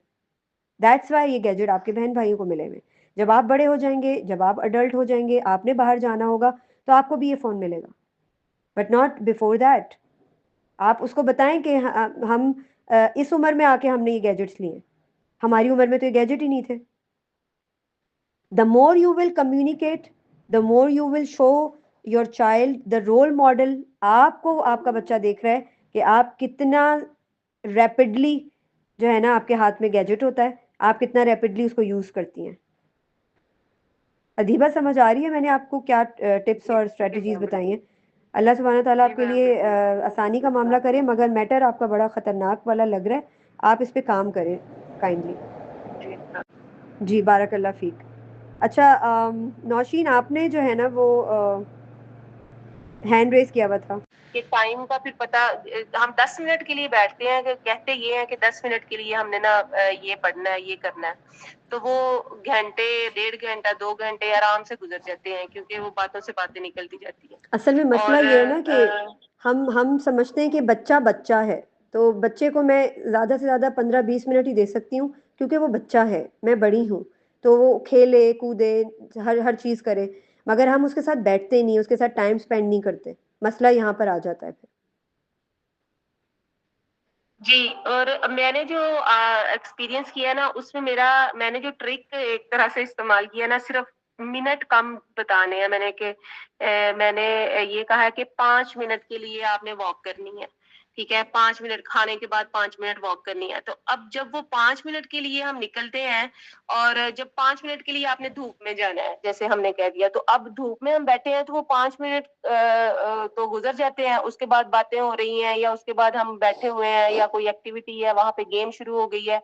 दैट्स वाई ये गैजेट आपके बहन भाइयों को मिले हुए। जब आप बड़े हो जाएंगे, जब आप अडल्ट हो जाएंगे, आपने बाहर जाना होगा तो आपको भी ये फ़ोन मिलेगा, बट नॉट बिफोर दैट। आप उसको बताएं कि हम इस उम्र में आके हमने ये गैजेट्स लिए, हमारी उम्र में तो ये गैजेट ही नहीं थे। The more you will communicate, the more you will show your child the role model, आपको आपका बच्चा देख रहा है कि आप कितना रैपिडली जो है ना आपके हाथ में गैजेट होता है, आप कितना रैपिडली उसको यूज करती हैं। अदीबा समझ आ रही है मैंने आपको क्या टिप्स और स्ट्रेटजीज बताई हैं? अल्लाह सुब्हाना ताला
जी
आपके
मैम
लिए
बिल्कुल।
आसानी का मामला करे, मगर मैटर आपका बड़ा खतरनाक वाला लग रहा है, आप इस पे काम करें काइंडली।
जी
जी बारक अल्लाह फीक। अच्छा नौशीन, आपने जो है ना वो हैंड रेस किया हुआ था।
कि टाइम का फिर पता, हम 10 मिनट के लिए बैठते हैं, कि कहते ये हैं कि 10 मिनट के लिए हमने ना ये पढ़ना है, ये करना है, तो वो घंटे, 1.5 घंटा, 2 घंटे आराम से गुजर जाते हैं, क्योंकि वो बातों से बातें निकलती जाती है।
असल में मसला
और
ये है ना कि हम समझते हैं कि बच्चा बच्चा है, तो बच्चे को मैं ज़्यादा से ज़्यादा 15-20 मिनट ही दे सकती हूँ, क्योंकि वो बच्चा है, मैं बड़ी हूँ, तो वो खेले कूदे, हर हर चीज़ करे, मगर हम उसके साथ बैठते नहीं, उसके साथ टाइम स्पेंड नहीं करते। मसला यहाँ पर आ जाता है फिर।
जी, और मैंने जो एक्सपीरियंस किया ना, उसमें मैंने जो ट्रिक एक तरह से इस्तेमाल किया ना, सिर्फ मिनट कम बताने हैं मैंने, कि मैंने ये कहा है कि 5 मिनट के लिए आपने वॉक करनी है, ठीक है, 5 मिनट खाने के बाद 5 मिनट वॉक करनी है। तो अब जब वो 5 मिनट के लिए हम निकलते हैं, और जब 5 मिनट के लिए आपने धूप में जाना है, जैसे हमने कह दिया, तो अब धूप में हम बैठे हैं, तो वो 5 मिनट तो गुजर जाते हैं, उसके बाद बातें हो रही हैं, या उसके बाद हम बैठे हुए हैं, या कोई एक्टिविटी है, वहां पे गेम शुरू हो गई है।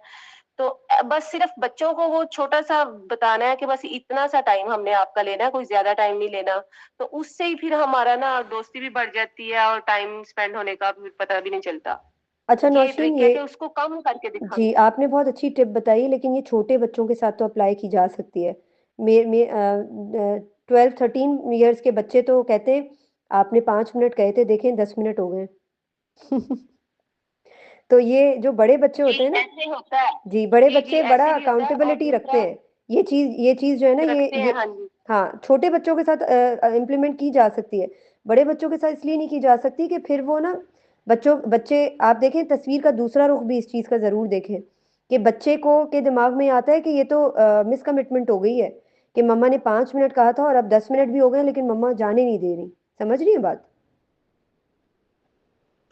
तो बस सिर्फ बच्चों को वो छोटा सा बताना है कि बस इतना सा टाइम हमने आपका लेना है, कोई ज्यादा टाइम नहीं लेना। तो उससे ही फिर हमारा ना दोस्ती भी बढ़ जाती है, और टाइम स्पेंड होने का भी पता भी नहीं चलता।
अच्छा
ये
नौशीन,
ट्रिक है
ये
कि उसको कम करके
जी
दिखाना।
आपने बहुत अच्छी टिप बताई, लेकिन ये छोटे बच्चों के साथ तो अप्लाई की जा सकती है। मे 12-13 ईयर्स के बच्चे तो कहते हैं आपने 5 मिनट कहे थे, देखें 10 मिनट हो गए। तो ये जो बड़े बच्चे
जी
होते हैं ना,
ऐसे होता है।
जी बड़े
जी जी
बच्चे बड़ा
ऐसे भी होता है, और
अकाउंटेबिलिटी रखते
दूसरा
हैं। ये चीज जो है ना,
रखते हैं,
ये
हाँ जी।
हाँ छोटे बच्चों के साथ इम्प्लीमेंट की जा सकती है, बड़े बच्चों के साथ इसलिए नहीं की जा सकती कि फिर वो ना बच्चे आप देखें, तस्वीर का दूसरा रुख भी इस चीज का जरूर देखें, कि बच्चे को के दिमाग में आता है कि ये तो मिस कमिटमेंट हो गई है, कि मम्मा ने 5 मिनट कहा था और अब 10 मिनट भी हो गए, लेकिन मम्मा जाने नहीं दे रही। समझ रही है बात?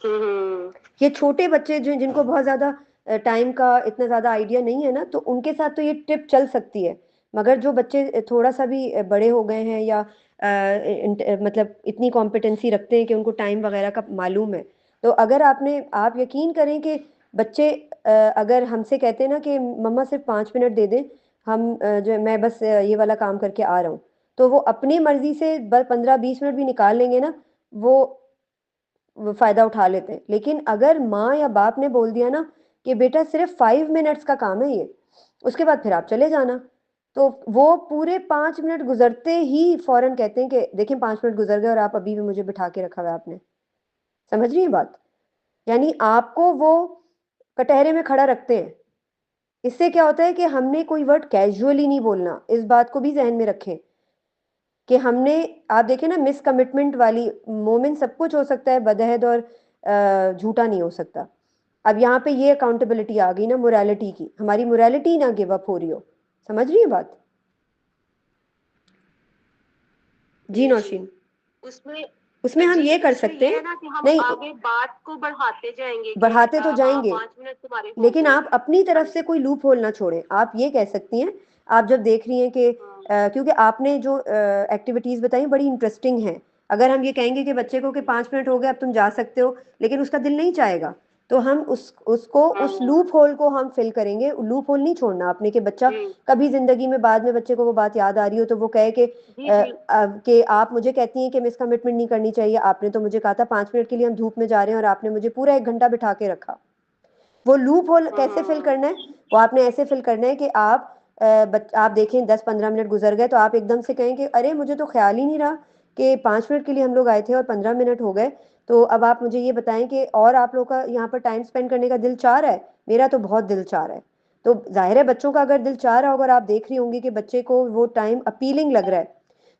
हम्म।
ये छोटे बच्चे जो जिनको बहुत ज्यादा टाइम का इतना ज्यादा आइडिया नहीं है ना, तो उनके साथ तो ये टिप चल सकती है, मगर जो बच्चे थोड़ा सा भी बड़े हो गए हैं, या मतलब इतनी कॉम्पिटेंसी रखते हैं कि उनको टाइम वगैरह का मालूम है, तो अगर आप यकीन करें कि बच्चे अगर हमसे कहते हैं ना कि मम्मा सिर्फ 5 मिनट दे दें, जो मैं बस ये वाला काम करके आ रहा हूँ, तो वो अपनी मर्जी से 15-20 मिनट भी निकाल लेंगे ना, वो फायदा उठा लेते हैं। लेकिन अगर माँ या बाप ने बोल दिया ना कि बेटा सिर्फ 5 मिनट्स का काम है ये, उसके बाद फिर आप चले जाना, तो वो पूरे 5 मिनट गुजरते ही फौरन कहते हैं कि देखिए 5 मिनट गुजर गए और आप अभी भी मुझे बिठा के रखा हुआ है आपने। समझ रही है बात? यानी आपको वो कटहरे में खड़ा रखते हैं। इससे क्या होता है कि हमने कोई वर्ड कैजुअली नहीं बोलना, इस बात को भी जहन में रखें कि हमने, आप देखें ना, मिस कमिटमेंट वाली मोमेंट सब कुछ हो सकता है, बदअहद और झूठा नहीं हो सकता। अब यहाँ पे ये अकाउंटेबिलिटी आ गई ना मोरालिटी की, हमारी मोरालिटी ना गिव अप हो रही हो। समझ रही है बात? जी
जी जी।
नौशीन,
उसमें
उसमें हम
जी
ये कर
उसमें
सकते
ये
हैं।
है ना कि हम
नहीं,
आगे बात को बढ़ाते जाएंगे, कि
बढ़ाते तो
हाँ
जाएंगे,
5 मिनट तुम्हारे हो
लेकिन
गए।
आप अपनी
हाँ
तरफ से
जी।
कोई लूप होल ना छोड़ें। आप ये कह सकती हैं, आप जब देख रही हैं कि
हाँ
क्योंकि आपने जो एक्टिविटीज बताई बड़ी इंटरेस्टिंग हैं, अगर हम ये कहेंगे कि बच्चे को कि 5 मिनट हो गए अब तुम जा सकते हो, लेकिन उसका दिल नहीं चाहेगा, तो हम उसको उस
हाँ,
लूप होल को हम फिल करेंगे। लूप होल नहीं छोड़ना आपने, कि बच्चा
जी
कभी जिंदगी में बाद में बच्चे को वो बात याद आ रही हो तो वो कहे
जी जी।
कि आप मुझे कहती हैं कि मिस कमिटमेंट नहीं करनी चाहिए, आपने तो मुझे कहा था 5 मिनट के लिए हम धूप में जा रहे हैं और आपने मुझे पूरा 1 घंटा बिठा के रखा। वो लूप होल कैसे फिल
हम्म।
करना है? वो आपने ऐसे फिल करना है कि आप देखें 10-15 मिनट गुजर गए, तो आप एकदम से कहें कि अरे मुझे तो ख्याल ही नहीं रहा कि 5 मिनट के लिए हम लोग आए थे और 15 मिनट हो गए, तो अब आप मुझे ये बताएं कि और आप लोग का यहाँ पर टाइम स्पेंड करने का दिल चाह रहा है? मेरा तो बहुत दिल चाह रहा है। तो जाहिर है बच्चों का अगर दिल चाह रहा होगा और आप देख रही होंगी कि बच्चे को वो टाइम अपीलिंग लग रहा है,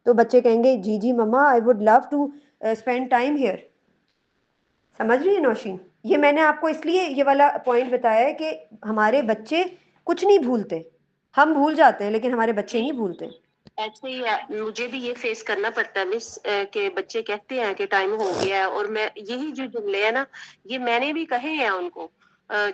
तो बच्चे कहेंगे जी जी mama, I would love to spend time here. समझ रही है नौशीन? ये मैंने आपको इसलिए ये वाला पॉइंट बताया है कि हमारे बच्चे कुछ नहीं भूलते, हम भूल जाते हैं लेकिन हमारे बच्चे नहीं भूलते।
ऐसे ही है, मुझे भी ये फेस करना पड़ता है मिस, कि बच्चे कहते हैं कि टाइम हो गया है, और मैं यही जो जुमले है ना, ये मैंने भी कहे हैं उनको।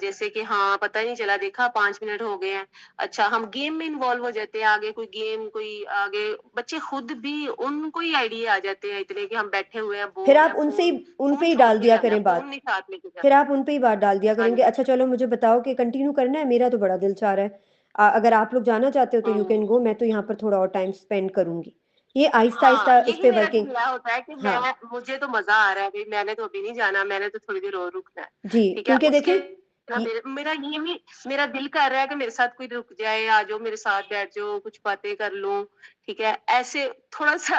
जैसे कि हाँ पता नहीं चला, देखा 5 मिनट हो गए हैं। अच्छा, हम गेम में इन्वॉल्व हो जाते हैं, आगे कोई गेम, कोई आगे बच्चे खुद भी, उनको ही आइडिया आ जाते हैं इतने कि हम बैठे हुए हैं,
फिर
बोर
आप
हैं,
उनसे
फोन
ही उन पे
फोन
ही
छोड़
डाल
के
दिया
जाना है,
करें
फोन
बात।
नहीं साथ लेके
फिर
जाना।
आप उन पे ही बात डाल दिया
हाँ
करेंगे,
जी।
अच्छा चलो मुझे बताओ कि कंटिन्यू करना है, मेरा तो बड़ा दिल चाह रहा है, अगर आप लोग जाना चाहते हो तो यू कैन
हम्म।
गो, मैं तो यहाँ पर थोड़ा और टाइम स्पेंड करूंगी। ये आहिस्ता
हाँ,
आहिस्ता इस
यही
पे
मेरा
वर्किंग।
जुमला होता है कि
हाँ
मैं, मुझे तो मजा आ रहा है भाई, मैंने तो अभी नहीं जाना, मैंने तो थोड़ी देर और रुकना है।
जी,
ठीक है,
क्योंकि देखें
उसके ना मेरा ये भी, मेरा दिल कर रहा है कि मेरे साथ कोई रुक जाए, आ जाओ मेरे साथ बैठ जाओ, कुछ बातें कर लूं। ठीक है, ऐसे थोड़ा सा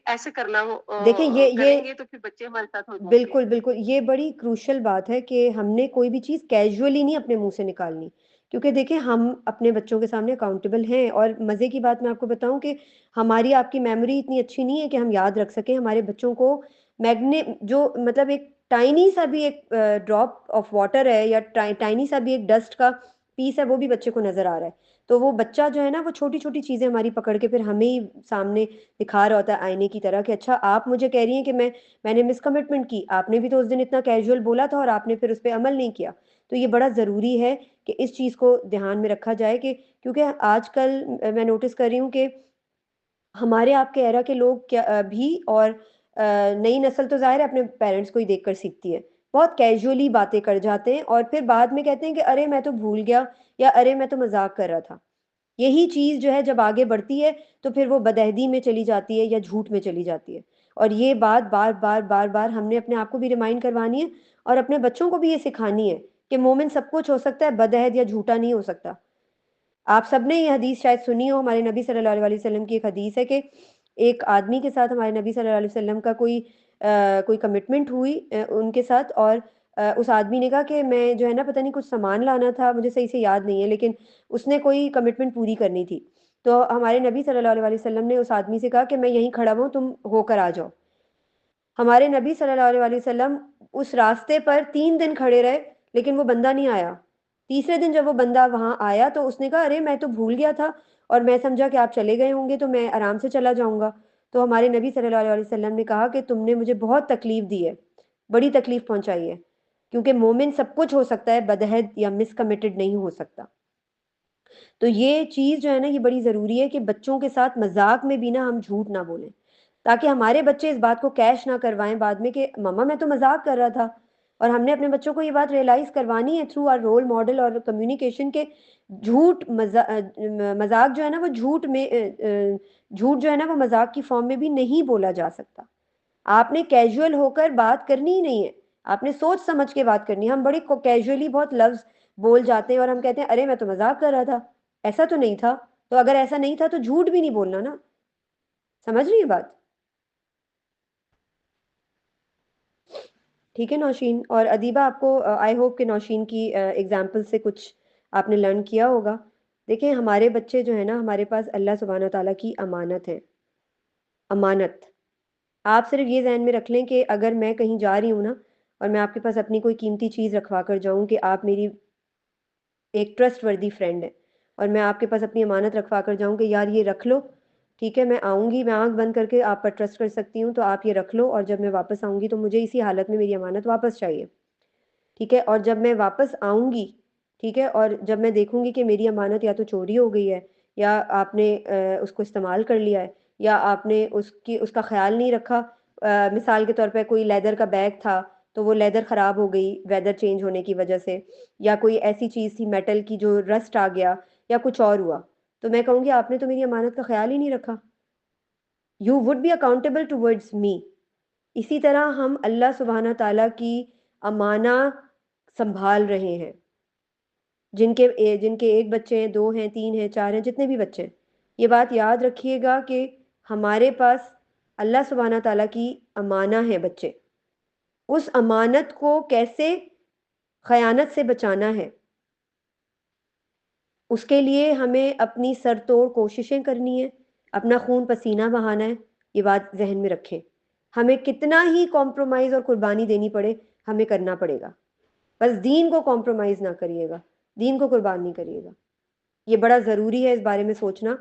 ऐसे करना हो,
देखें ये
करेंगे तो फिर बच्चे हमारे साथ हो जाते हैं।
बिल्कुल, बिल्कुल, ये बड़ी क्रूशियल बात है कि हमने कोई भी चीज़ कैज़ुअली नहीं अपने मुँह से निकालनी। क्योंकि देखिए हम अपने बच्चों के सामने अकाउंटेबल हैं, और मज़े की बात मैं आपको बताऊँ कि हमारी आपकी मेमोरी इतनी अच्छी नहीं है कि हम याद रख सकें हमारे बच्चों को मैग्ने जो मतलब एक टाइनी सा भी एक ड्रॉप ऑफ वाटर है, या टाइनी सा भी एक डस्ट का पीस है, वो भी बच्चे को नज़र आ रहा है। तो वो बच्चा जो है ना, वो छोटी-छोटी चीज़ें हमारी पकड़ के फिर हमें ही सामने दिखा रहा होता है आईने की तरह कि अच्छा आप मुझे कह रही हैं कि मैंने मिसकमिटमेंट की, आपने भी तो उस दिन इतना कैजुअल बोला था और आपने फिर उस पे अमल नहीं किया। तो ये बड़ा ज़रूरी है कि इस चीज़ को ध्यान में रखा जाए कि क्योंकि आजकल मैं नोटिस कर रही हूँ कि हमारे आपके एरा के लोग भी, और नई नस्ल तो ज़ाहिर है अपने पेरेंट्स को ही देखकर सीखती है। बहुत कैजुअली बातें कर जाते हैं और फिर बाद में कहते हैं कि अरे मैं तो भूल गया, या अरे मैं तो मज़ाक कर रहा था। यही चीज़ जो है जब आगे बढ़ती है, तो फिर वो बदअहदी में चली जाती है या झूठ में चली जाती है। और ये बात बार-बार, बार-बार हमने अपने आप को भी रिमाइंड करवानी है, और अपने बच्चों को भी ये सिखानी है कि मोमिन सब कुछ हो सकता है, बदअहद या झूठा नहीं हो सकता। आप सबने ये हदीस शायद सुनी हो, हमारे नबी सल्लल्लाहु अलैहि वसल्लम की एक हदीस है कि एक आदमी के साथ हमारे नबी सल्लल्लाहु अलैहि वसल्लम का कोई कमिटमेंट हुई उनके साथ, और उस आदमी ने कहा कि मैं जो है ना पता नहीं कुछ सामान लाना था, मुझे सही से याद नहीं है, लेकिन उसने कोई कमिटमेंट पूरी करनी थी। तो हमारे नबी सल्लल्लाहु अलैहि वसल्लम ने उस आदमी से कहा कि मैं यहीं खड़ा हूँ, तुम होकर आ जाओ। हमारे नबी सल्लल्लाहु अलैहि वसल्लम उस रास्ते पर 3 दिन खड़े रहे, लेकिन वो बंदा नहीं आया। तीसरे दिन जब वो बंदा वहाँ आया तो उसने कहा, "अरे! मैं तो भूल गया था और मैं समझा कि आप चले गए होंगे तो मैं आराम से चला जाऊँगा।" तो हमारे नबी सल्लल्लाहु अलैहि वसल्लम ने कहा कि तुमने मुझे बहुत तकलीफ़ दी है, बड़ी तकलीफ़ पहुँचाई है, क्योंकि मोमिन सब कुछ हो सकता है, बदअहद या मिसकमिटेड नहीं हो सकता। तो ये चीज़ जो है ना, ये बड़ी ज़रूरी है कि बच्चों के साथ मज़ाक में भी ना हम झूठ ना बोलें, ताकि हमारे बच्चे इस बात को कैश ना करवाएँ बाद में कि मम्मा मैं तो मज़ाक कर रहा था। और हमने अपने बच्चों को ये बात रियलाइज़ करवानी है थ्रू आवर रोल मॉडल और कम्युनिकेशन के मज़ाक जो है ना वो झूठ जो है ना वो मज़ाक की फ़ॉर्म में भी नहीं बोला जा सकता। आपने कैज़ुअल होकर बात करनी ही नहीं है, आपने सोच समझ के बात करनी है। हम बड़े को कैज़ुअली बहुत लफ्ज़ बोल जाते हैं और हम कहते हैं, "अरे! मैं तो मज़ाक कर रहा था, ऐसा तो नहीं था।" तो अगर ऐसा नहीं था तो झूठ भी नहीं बोलना ना, समझ रही हैं बात? ठीक है नौशीन, और अदीबा आपको आई होप कि नौशीन की एग्ज़ाम्पल से कुछ आपने लर्न किया होगा। देखिए हमारे बच्चे जो हैं ना हमारे पास अल्लाह सुब्हानहू व तआला की अमानत है, अमानत। आप सिर्फ़ ये ज़हन में रख लें कि अगर मैं कहीं जा रही हूँ ना और मैं आपके पास अपनी कोई कीमती चीज़ रखवा कर जाऊँ कि आप मेरी एक ट्रस्टवर्दी फ्रेंड है और मैं आपके पास अपनी अमानत रखवा कर जाऊँ कि यार ये रख लो, ठीक है, मैं आऊँगी, मैं आँख बंद करके आप पर ट्रस्ट कर सकती हूँ, तो आप ये रख लो और जब मैं वापस आऊँगी तो मुझे इसी हालत में मेरी अमानत वापस चाहिए। ठीक है? और जब मैं वापस आऊँगी, ठीक है? और जब मैं देखूँगी कि मेरी अमानत या तो चोरी हो गई है या आपने उसको इस्तेमाल कर लिया है या आपने उसका ख़्याल नहीं रखा। मिसाल के तौर पे कोई लेदर का बैग था, तो वो लेदर ख़राब हो गई वेदर चेंज होने की वज़ह से, या कोई ऐसी चीज़ थी मेटल की जो रस्ट आ गया या कुछ और हुआ। तो मैं कहूँगी आपने तो मेरी अमानत का ख़्याल ही नहीं रखा। You would be accountable towards me. इसी तरह हम अल्लाह सुब्हाना तआला की अमाना सँभाल रहे हैं। जिनके 1 बच्चे हैं, 2 हैं, 3 हैं, 4 हैं, जितने भी बच्चे हैं। ये बात याद रखिएगा कि हमारे पास अल्लाह सुब्हाना तआला की अमाना है बच्चे। उस अमानत को कैसे ख़यानत से बचाना है, उसके लिए हमें अपनी सरतोड़ कोशिशें करनी है, अपना खून पसीना बहाना है, ये बात ज़हन में रखें। हमें कितना ही कॉम्प्रोमाइज़ और कुर्बानी देनी पड़े, हमें करना पड़ेगा। बस दीन को कॉम्प्रोमाइज़ ना करिएगा, दीन को कुर्बान नहीं करिएगा। ये बड़ा ज़रूरी है इस बारे में सोचना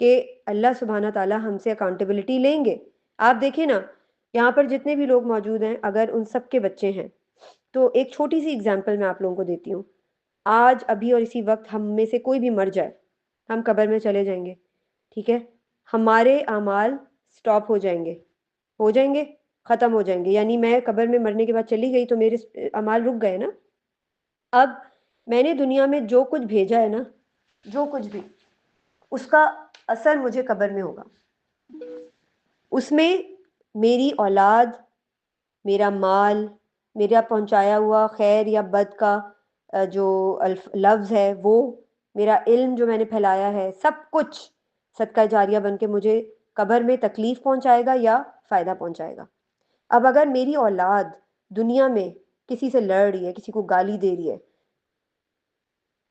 कि अल्लाह सुब्हाना ताला हमसे अकाउंटेबिलिटी लेंगे। आप देखिए ना, यहाँ पर जितने भी लोग मौजूद हैं, अगर उन सब के बच्चे हैं, तो एक छोटी-सी एग्ज़ाम्पल मैं आप लोगों को देती हूँ। आज, अभी और इसी वक़्त हम में से कोई भी मर जाए, हम कब्र में चले जाएँगे, ठीक है? हमारे अमाल स्टॉप हो जाएँगे, ख़त्म हो जाएँगे। यानी मैं कब्र में मरने के बाद चली गई तो मेरे अमाल रुक गए ना। अब मैंने दुनिया में जो कुछ भेजा है ना, जो कुछ भी, उसका असर मुझे कब्र में होगा। उसमें मेरी औलाद, मेरा माल, मेरा पहुँचाया हुआ खैर या बद का जो लफ्ज़ है वो, मेरा इल्म जो मैंने फैलाया है, सब कुछ सदका जारिया बन के मुझे कब्र में तकलीफ़ पहुँचाएगा या फ़ायदा पहुँचाएगा। अब अगर मेरी औलाद दुनिया में किसी से लड़ रही है, किसी को गाली दे रही है,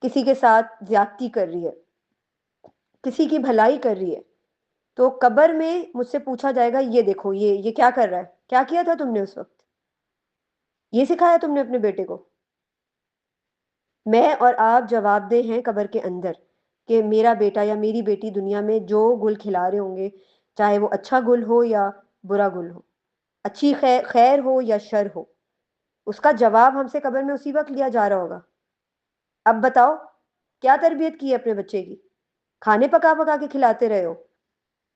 किसी के साथ ज़्यादती कर रही है, किसी की भलाई कर रही है, तो कब्र में मुझसे पूछा जाएगा, ये देखो, ये क्या कर रहा है? क्या किया था तुमने उस वक़्त? ये सिखाया तुमने अपने बेटे को? मैं और आप जवाबदेह हैं कब्र के अंदर कि मेरा बेटा या मेरी बेटी दुनिया में जो गुल खिला रहे होंगे, चाहे वो अच्छा गुल हो या बुरा गुल हो, अच्छी खैर हो या शर हो, उसका जवाब हमसे कब्र में उसी वक़्त लिया जा रहा होगा। अब बताओ, क्या तरबियत की है अपने बच्चे की? खाने पका-पका के खिलाते रहे हो,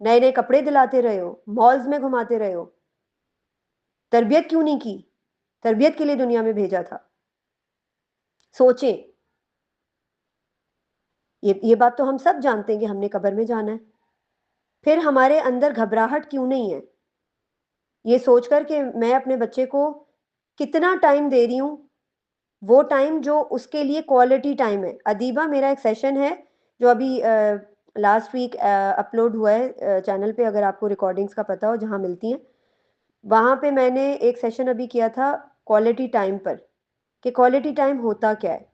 नए-नए कपड़े दिलाते रहे हो, मॉल्स में घुमाते रहे हो, तरबियत क्यों नहीं की? तरबियत के लिए दुनिया में भेजा था। सोचें, ये बात तो हम सब जानते हैं कि हमने कब्र में जाना है। फिर हमारे अंदर घबराहट क्यों नहीं है? ये सोचकर कि मैं अपने बच्चे को कितना टाइम दे रही हूँ, वो टाइम जो उसके लिए क्वालिटी टाइम है। अदीबा, मेरा एक सेशन है जो अभी लास्ट वीक अपलोड हुआ है चैनल पे, अगर आपको रिकॉर्डिंग्स का पता हो जहाँ मिलती हैं। वहाँ पे मैंने एक सेशन अभी किया था क्वालिटी टाइम पर, कि क्वालिटी टाइम होता क्या है।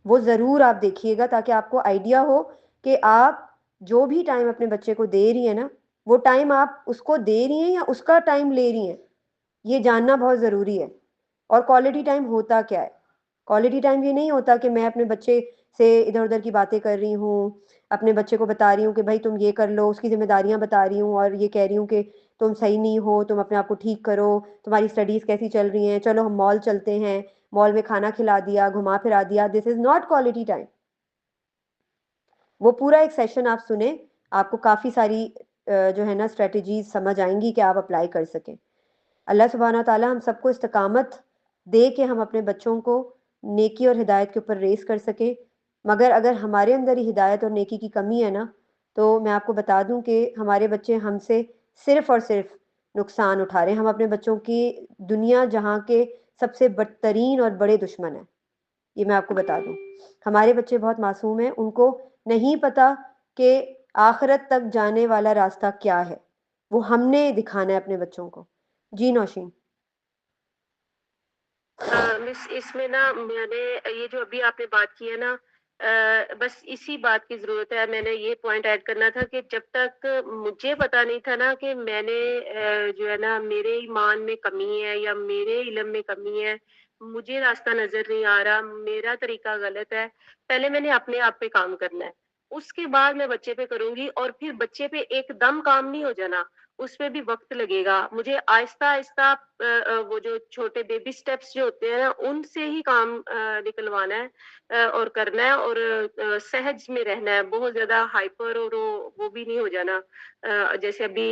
वो ज़रूर आप देखिएगा ताकि आपको आइडिया हो कि आप जो भी टाइम अपने बच्चे को दे रही हैं ना, वो टाइम आप उसको दे रही हैं या उसका टाइम ले रही हैं, ये जानना बहुत ज़रूरी है। और क्वालिटी टाइम होता क्या है? क्वालिटी टाइम ये नहीं होता कि मैं अपने बच्चे से इधर-उधर की बातें कर रही हूँ, अपने बच्चे को बता रही हूँ कि भाई तुम ये कर लो, उसकी ज़िम्मेदारियाँ बता रही हूँ और ये कह रही हूँ कि तुम सही नहीं हो, तुम अपने आप को ठीक करो, तुम्हारी स्टडीज़ कैसी चल रही हैं, चलो हम मॉल चलते हैं, मॉल में खाना खिला दिया, घुमा फिरा दिया। This is not quality time. वो पूरा एक सेशन आप सुने, आपको काफ़ी सारी जो है ना स्ट्रैटेजीज़ समझ आएँगी कि आप अप्लाई कर सकें। अल्लाह सुब्हाना ताला हम सबको इस्तिकामत दे के हम अपने बच्चों को नेकी और हिदायत के ऊपर रेस कर सकें। मगर अगर हमारे अंदर ही हिदायत और नेकी की कमी है ना, तो मैं आपको बता दूं कि हमारे बच्चे हमसे सिर्फ़ और सिर्फ़ नुकसान उठा रहे हैं। हम अपने बच्चों की दुनिया जहाँ के सबसे बदतरीन और बड़े दुश्मन हैं, ये मैं आपको बता दूं। हमारे बच्चे बहुत मासूम हैं, उनको नहीं पता कि आखिरत तक जाने वाला रास्ता क्या है। वो हमने दिखाना है अपने बच्चों को। जी नौशीन।
मिस, इसमें ना मैंने ये जो अभी आपने बात की है ना, बस इसी बात की जरूरत है। मैंने ये पॉइंट ऐड करना था कि जब तक मुझे पता नहीं था ना कि मैंने जो है ना मेरे ईमान में कमी है या मेरे इल्म में कमी है, मुझे रास्ता नजर नहीं आ रहा, मेरा तरीका गलत है, पहले मैंने अपने आप पे काम करना है, उसके बाद मैं बच्चे पे करूंगी। और फिर बच्चे पे एकदम काम नहीं हो जाना, उसमें भी वक्त लगेगा। मुझे आहिस्ता आहिस्ता वो जो छोटे बेबी स्टेप्स जो होते हैं ना, उनसे ही काम निकलवाना है और करना है, और सहज में रहना है, बहुत ज्यादा हाइपर और वो भी नहीं हो जाना। जैसे अभी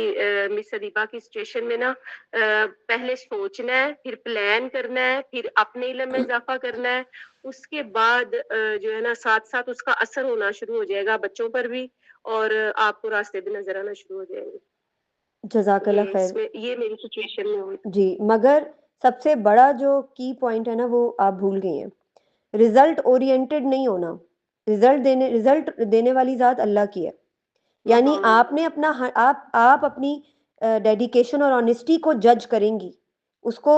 मिस अदीबा की सिचुएशन में ना, पहले सोचना है, फिर प्लान करना है, फिर अपने इल्म में इजाफा करना है, उसके बाद जो है ना साथ साथ उसका असर होना शुरू हो जाएगा बच्चों पर भी, और आपको रास्ते भी नजर आना शुरू हो जाएंगे।
जज़ाकल्लाह
ये
खैर।
इसमें ये मेरी सिचुएशन में हुई।
जी, मगर सबसे बड़ा जो की पॉइंट है ना, वो आप भूल गई हैं। रिज़ल्ट ओरिएंटेड नहीं होना। रिज़ल्ट देने वाली ज़ात अल्लाह की है। यानी आपने अपना आप अपनी डेडिकेशन और ऑनेस्टी को जज करेंगी, उसको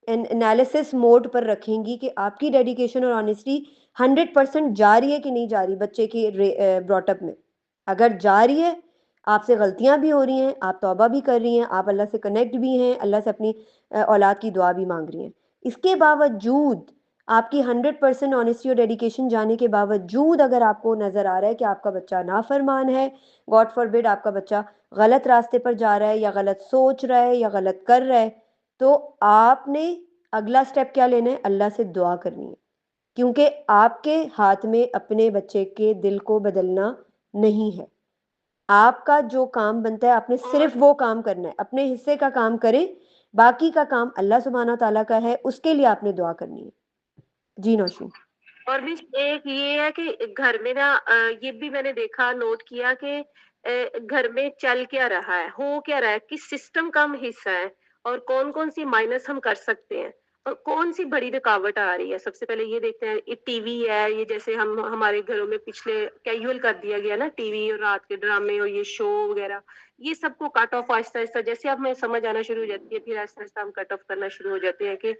एनालिसिस मोड पर रखेंगी कि आपकी डेडिकेशन और ऑनेस्टी 100% जा रही है कि नहीं जा रही बच्चे की ब्रॉटअप में। अगर जा रही है, आपसे गलतियां भी हो रही हैं, आप तौबा भी कर रही हैं, आप अल्लाह से कनेक्ट भी हैं, अल्लाह से अपनी औलाद की दुआ भी मांग रही हैं, इसके बावजूद आपकी 100% ऑनेस्टी और डेडिकेशन जाने के बावजूद अगर आपको नज़र आ रहा है कि आपका बच्चा नाफरमान है, गॉड फॉरबिड आपका बच्चा गलत रास्ते पर जा रहा है या गलत सोच रहा है या गलत कर रहा है, तो आपने अगला स्टेप क्या लेना है? अल्लाह से दुआ करनी है, क्योंकि आपके हाथ में अपने बच्चे के दिल को बदलना नहीं है। आपका जो काम बनता है, आपने सिर्फ वो काम करना है, अपने हिस्से का काम करें, बाकी का काम अल्लाह सुब्हाना ताला का है, उसके लिए आपने दुआ करनी है। जी नौशीन।
और भी एक ये है कि घर में ना ये भी मैंने देखा, नोट किया कि घर में चल क्या रहा है, हो क्या रहा है, किस सिस्टम का हम हिस्सा है और कौन कौन सी माइनस हम कर सकते हैं और कौन सी बड़ी रुकावट आ रही है। सबसे पहले ये देखते हैं, ये टीवी है, ये जैसे हम हमारे घरों में पिछले कैजुअल कर दिया गया ना, टीवी और रात के ड्रामे और ये शो वगैरह, ये सबको कट ऑफ आहिस्ता आहिस्ता, जैसे अब हमें समझ आना शुरू हो जाती है, फिर आहिस्ता आहिस्ता हम कट ऑफ करना शुरू हो जाते हैं कि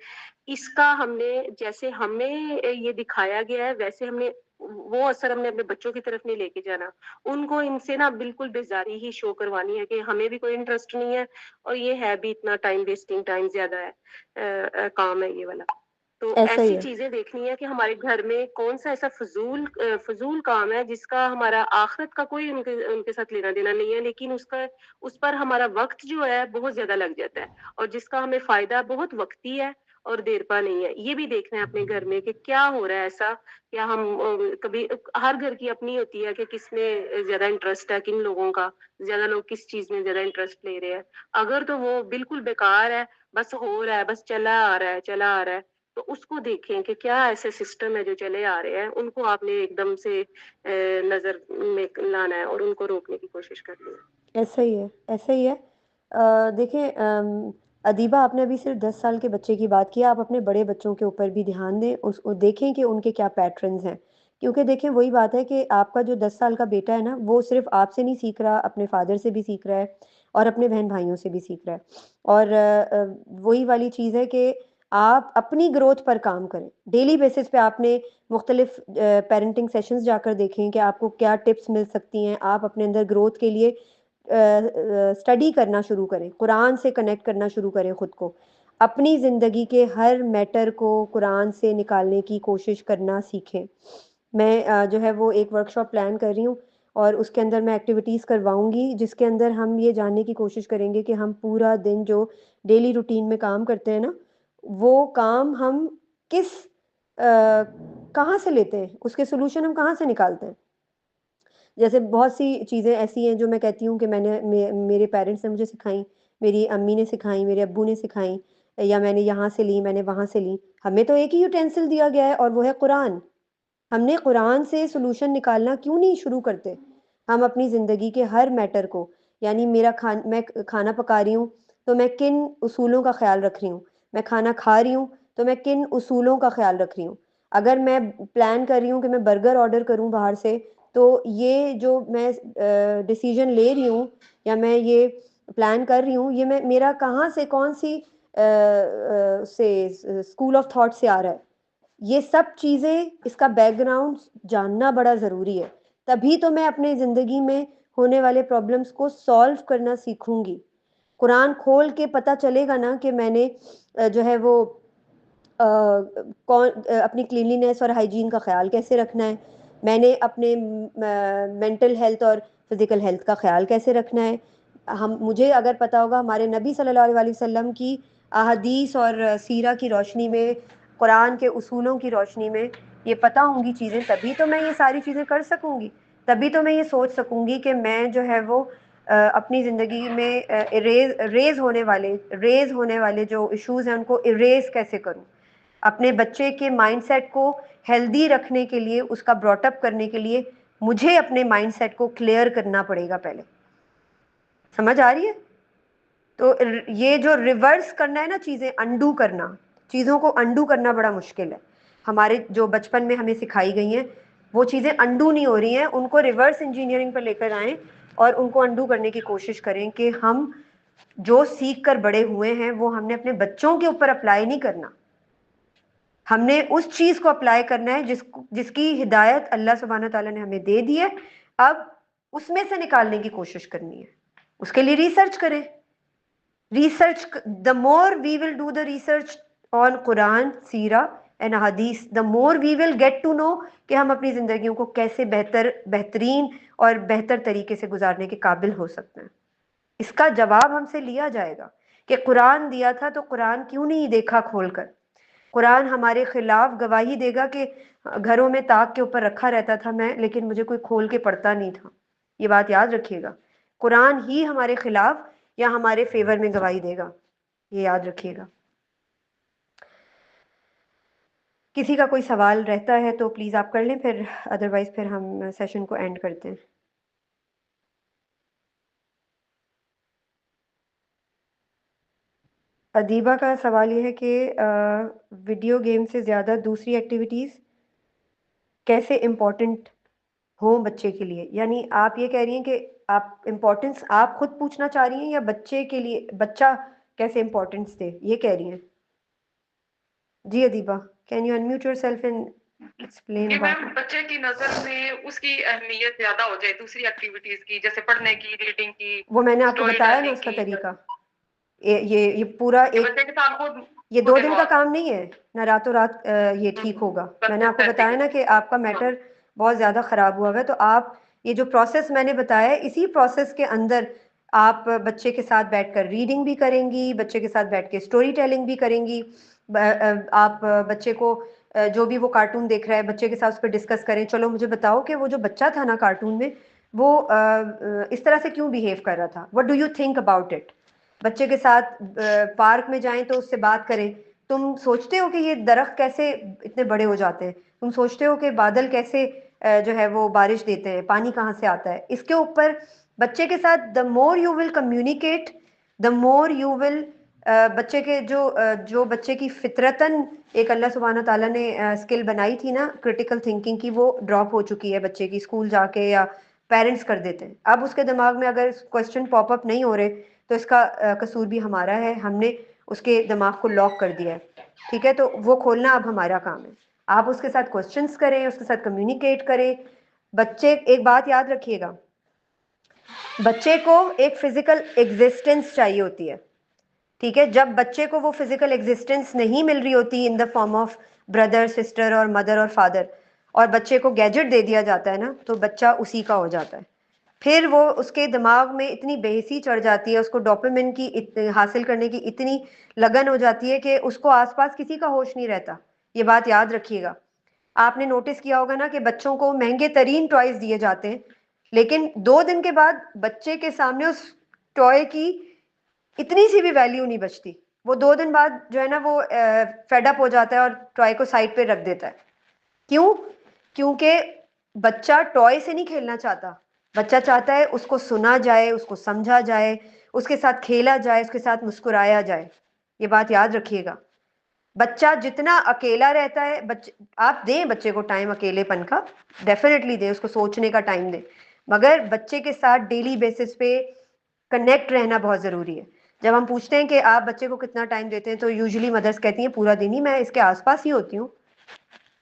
इसका हमने, जैसे हमें ये दिखाया गया है वैसे हमने वो असर हमने अपने बच्चों की तरफ नहीं लेके जाना। उनको इनसे ना बिल्कुल बेजारी ही शो करवानी है कि हमें भी कोई इंटरेस्ट नहीं है और ये है भी इतना टाइम वेस्टिंग, टाइम ज्यादा है, काम है ये वाला। तो
ऐसा ही
ऐसी
है।
चीजें देखनी है कि हमारे घर में कौन सा ऐसा फजूल काम है जिसका हमारा आखिरत का कोई उनके उनके साथ लेना देना नहीं है, लेकिन उसका उस पर हमारा वक्त जो है बहुत ज्यादा लग जाता है और जिसका हमें फायदा बहुत वक्ती है और देर पा नहीं है। ये भी देखना है अपने घर में कि क्या हो रहा है ऐसा, या हम कभी, हर घर की अपनी होती है कि किसमें ज्यादा इंटरेस्ट है, किन लोगों का ज्यादा, लोग किस चीज में ज्यादा इंटरेस्ट ले रहे हैं। अगर तो वो बिल्कुल बेकार है, बस हो रहा है, बस चला आ रहा है, चला आ रहा है, तो उसको देखें कि क्या ऐसे सिस्टम है जो चले आ रहे हैं, उनको आपने एकदम से नजर में लाना है और उनको रोकने की कोशिश करनी है।
ऐसा ही है, ऐसा ही है। देखिए अदीबा, आपने अभी सिर्फ 10 साल के बच्चे की बात की, आप अपने बड़े बच्चों के ऊपर भी ध्यान दें, उसको देखें कि उनके क्या पैटर्न्स हैं। क्योंकि देखें, वही बात है कि आपका जो 10 साल का बेटा है ना, वो सिर्फ आपसे नहीं सीख रहा, अपने फादर से भी सीख रहा है और अपने बहन भाइयों से भी सीख रहा है। और वही वाली चीज़ है कि आप अपनी ग्रोथ पर काम करें। डेली बेसिस पे आपने मुख्तलिफ पेरेंटिंग सेशंस जाकर देखें कि आपको क्या टिप्स मिल सकती हैं। आप अपने अंदर ग्रोथ के लिए स्टडी करना शुरू करें, कुरान से कनेक्ट करना शुरू करें खुद को, अपनी ज़िंदगी के हर मैटर को कुरान से निकालने की कोशिश करना सीखें। मैं जो है वो एक वर्कशॉप प्लान कर रही हूँ और उसके अंदर मैं एक्टिविटीज़ करवाऊंगी, जिसके अंदर हम ये जानने की कोशिश करेंगे कि हम पूरा दिन जो डेली रूटीन में काम करते हैं ना, वो काम हम किस कहाँ से लेते हैं, उसके सोल्यूशन हम कहाँ से निकालते हैं। जैसे बहुत सी चीज़ें ऐसी हैं जो मैं कहती हूँ कि मेरे पेरेंट्स ने मुझे सिखाई, मेरी अम्मी ने सिखाई, मेरे अब्बू ने सिखाई, या मैंने यहाँ से ली, मैंने वहाँ से ली। हमें तो एक ही यूटेंसिल दिया गया है और वो है कुरान। हमने कुरान से सॉल्यूशन निकालना क्यों नहीं शुरू करते? हम अपनी ज़िंदगी के हर मैटर को, यानी मैं खाना पका रही हूँ, तो मैं किन उसूलों का ख़्याल रख रही हूँ? मैं खाना खा रही हूँ, तो मैं किन उसूलों का ख़्याल रख रही हूँ? अगर मैं प्लान कर रही हूँ कि मैं बर्गर ऑर्डर करूँ बाहर से, तो ये जो मैं डिसीज़न ले रही हूँ या मैं ये प्लान कर रही हूँ, ये मैं मेरा कहाँ से, कौन-सी स्कूल ऑफ थॉट से आ रहा है? ये सब चीज़ें, इसका बैकग्राउंड जानना बड़ा ज़रूरी है। तभी तो मैं अपने ज़िंदगी में होने वाले प्रॉब्लम्स को सॉल्व करना सीखूँगी। कुरान खोल के पता चलेगा ना कि मैंने जो है वो अपनी क्लीनलीनेस और हाइजीन का ख़्याल कैसे रखना है, मैंने अपने मेंटल हेल्थ और फिज़िकल हेल्थ का ख़्याल कैसे रखना है। मुझे अगर पता होगा हमारे नबी सल्लल्लाहु अलैहि वसल्लम की अहादीस और सीरा की रोशनी में, कुरान के उसूलों की रोशनी में ये पता होंगी चीज़ें, तभी तो मैं ये सारी चीज़ें कर सकूँगी। तभी तो मैं ये सोच सकूँगी कि मैं जो है वो अपनी ज़िंदगी में रेज़ होने वाले जो इश्यूज़ हैं उनको इरेज़ कैसे करूँ। अपने बच्चे के माइंडसेट को हेल्दी रखने के लिए, उसका ब्रॉट अप करने के लिए मुझे अपने माइंडसेट को क्लियर करना पड़ेगा पहले। समझ आ रही है? तो ये जो रिवर्स करना है ना, चीज़ें अंडू करना, चीज़ों को अंडू करना बड़ा मुश्किल है। हमारे जो बचपन में हमें सिखाई गई हैं, वो चीज़ें अंडू नहीं हो रही हैं, उनको रिवर्स इंजीनियरिंग पर लेकर आएँ और उनको अंडू करने की कोशिश करें कि हम जो सीख कर बड़े हुए हैं, वो हमने अपने बच्चों के ऊपर अप्लाई नहीं करना। हमने उस चीज़ को अप्लाई करना है जिसकी हिदायत अल्लाह सुब्हानहू तआला ने हमें दे दी है। अब उसमें से निकालने की कोशिश करनी है। उसके लिए रिसर्च करें। Research, the more we will do the research on Quran, Seerah and Hadith, the more we will get to know कि हम अपनी ज़िंदगियों को कैसे बेहतरीन और बेहतर तरीके से गुजारने के काबिल हो सकते हैं। इसका जवाब हमसे लिया जाएगा कि कुरान दिया था तो कुरान क्यों नहीं देखा खोलकर। कुरान हमारे खिलाफ गवाही देगा कि घरों में ताक के ऊपर रखा रहता था मैं, लेकिन मुझे कोई खोल के पढ़ता नहीं था। ये बात याद रखिएगा, कुरान ही हमारे खिलाफ या हमारे फेवर में गवाही देगा, ये याद रखिएगा। किसी का कोई सवाल रहता है तो प्लीज़ आप कर लें, फिर अदरवाइज फिर हम सेशन को एंड करते हैं। अदीबा का सवाल ये है कि वीडियो गेम से ज़्यादा दूसरी एक्टिविटीज़ कैसे इम्पोर्टेंट हो बच्चे के लिए। यानी आप ये कह रही हैं कि आप इम्पोर्टेंस आप खुद पूछना चाह रही हैं या बच्चे के लिए बच्चा कैसे इम्पोर्टेंस दे, ये कह रही हैं? जी Adiba, can you unmute yourself and explain
कि
अबाउट
मैम
इट?
बच्चे की नजर में उसकी अहमियत ज्यादा हो जाए दूसरी एक्टिविटीज की, जैसे पढ़ने की, रीडिंग की,
वो मैंने आपको
स्टोरी
बताया ना
टेलिंग
उसका
की,
तरीका। ये पूरा
कि
एक
बच्चे के साथ खुद
ये
खुद
2 दिन का
इन्वॉल्व।
काम नहीं है ना, रातों रात ये ठीक होगा। मैंने आपको
कंसिस्टेंसी
बताया
के
ना कि
साथ।
आपका
हाँ।
मैटर बहुत ज़्यादा ख़राब हुआ है, तो आप ये जो प्रोसेस मैंने बताया है, इसी प्रोसेस के अंदर आप बच्चे के साथ बैठकर रीडिंग भी करेंगी, बच्चे के साथ बैठ के स्टोरी टेलिंग भी करेंगी। आप बच्चे को जो भी वो कार्टून देख रहा है बच्चे के साथ उस पर डिस्कस करें। चलो मुझे बताओ कि वो जो बच्चा था ना कार्टून में, वो इस तरह से क्यों बिहेव कर रहा था, what do you think about it. बच्चे के साथ पार्क में जाएं तो उससे बात करें। तुम सोचते हो कि ये दरख्त कैसे इतने बड़े हो जाते हैं, तुम सोचते हो कि बादल कैसे जो है वो बारिश देते हैं, पानी कहाँ से आता है। इसके ऊपर बच्चे के साथ the more you will communicate, the more you will बच्चे के जो बच्चे की फितरतन एक अल्लाह सुब्हाना ताला ने स्किल बनाई थी ना क्रिटिकल थिंकिंग की, वो ड्रॉप हो चुकी है बच्चे की स्कूल जाके, या पेरेंट्स कर देते हैं। अब उसके दिमाग में अगर क्वेश्चन पॉपअप नहीं हो रहे तो इसका कसूर भी हमारा है, हमने उसके दिमाग को लॉक कर दिया है। ठीक है, तो वो खोलना अब हमारा काम है। आप उसके साथ क्वेश्चंस करें, उसके साथ कम्युनिकेट करें। बच्चे, एक बात याद रखिएगा, बच्चे को एक फिजिकल एग्जिस्टेंस चाहिए होती है। ठीक है, जब बच्चे को वो फिजिकल एग्जिस्टेंस नहीं मिल रही होती इन the form of brother sister और मदर और फादर, और बच्चे को गैजेट दे दिया जाता है ना, तो बच्चा उसी का हो जाता है। फिर वो उसके दिमाग में इतनी बेहसी चढ़ जाती है, उसको डोपामिन की हासिल करने की इतनी लगन हो जाती है कि उसको आसपास किसी का होश नहीं रहता। ये बात याद रखिएगा। आपने नोटिस किया होगा ना कि बच्चों को महंगे तरीन टॉयज दिए जाते हैं, लेकिन 2 दिन के बाद बच्चे के सामने उस टॉय की इतनी सी भी वैल्यू नहीं बचती। वो 2 दिन बाद जो है ना वो फेडअप हो जाता है और टॉय को साइड पे रख देता है। क्यों? क्योंकि बच्चा टॉय से नहीं खेलना चाहता, बच्चा चाहता है उसको सुना जाए, उसको समझा जाए, उसके साथ खेला जाए, उसके साथ मुस्कुराया जाए। ये बात याद रखिएगा। बच्चा जितना अकेला रहता है, आप दें बच्चे को टाइम अकेलेपन का, डेफिनेटली दें, उसको सोचने का टाइम दें, मगर बच्चे के साथ डेली बेसिस पे कनेक्ट रहना बहुत ज़रूरी है। जब हम पूछते हैं कि आप बच्चे को कितना टाइम देते हैं, तो यूजुअली मदर्स कहती हैं पूरा दिन ही, मैं इसके आसपास ही होती हूँ।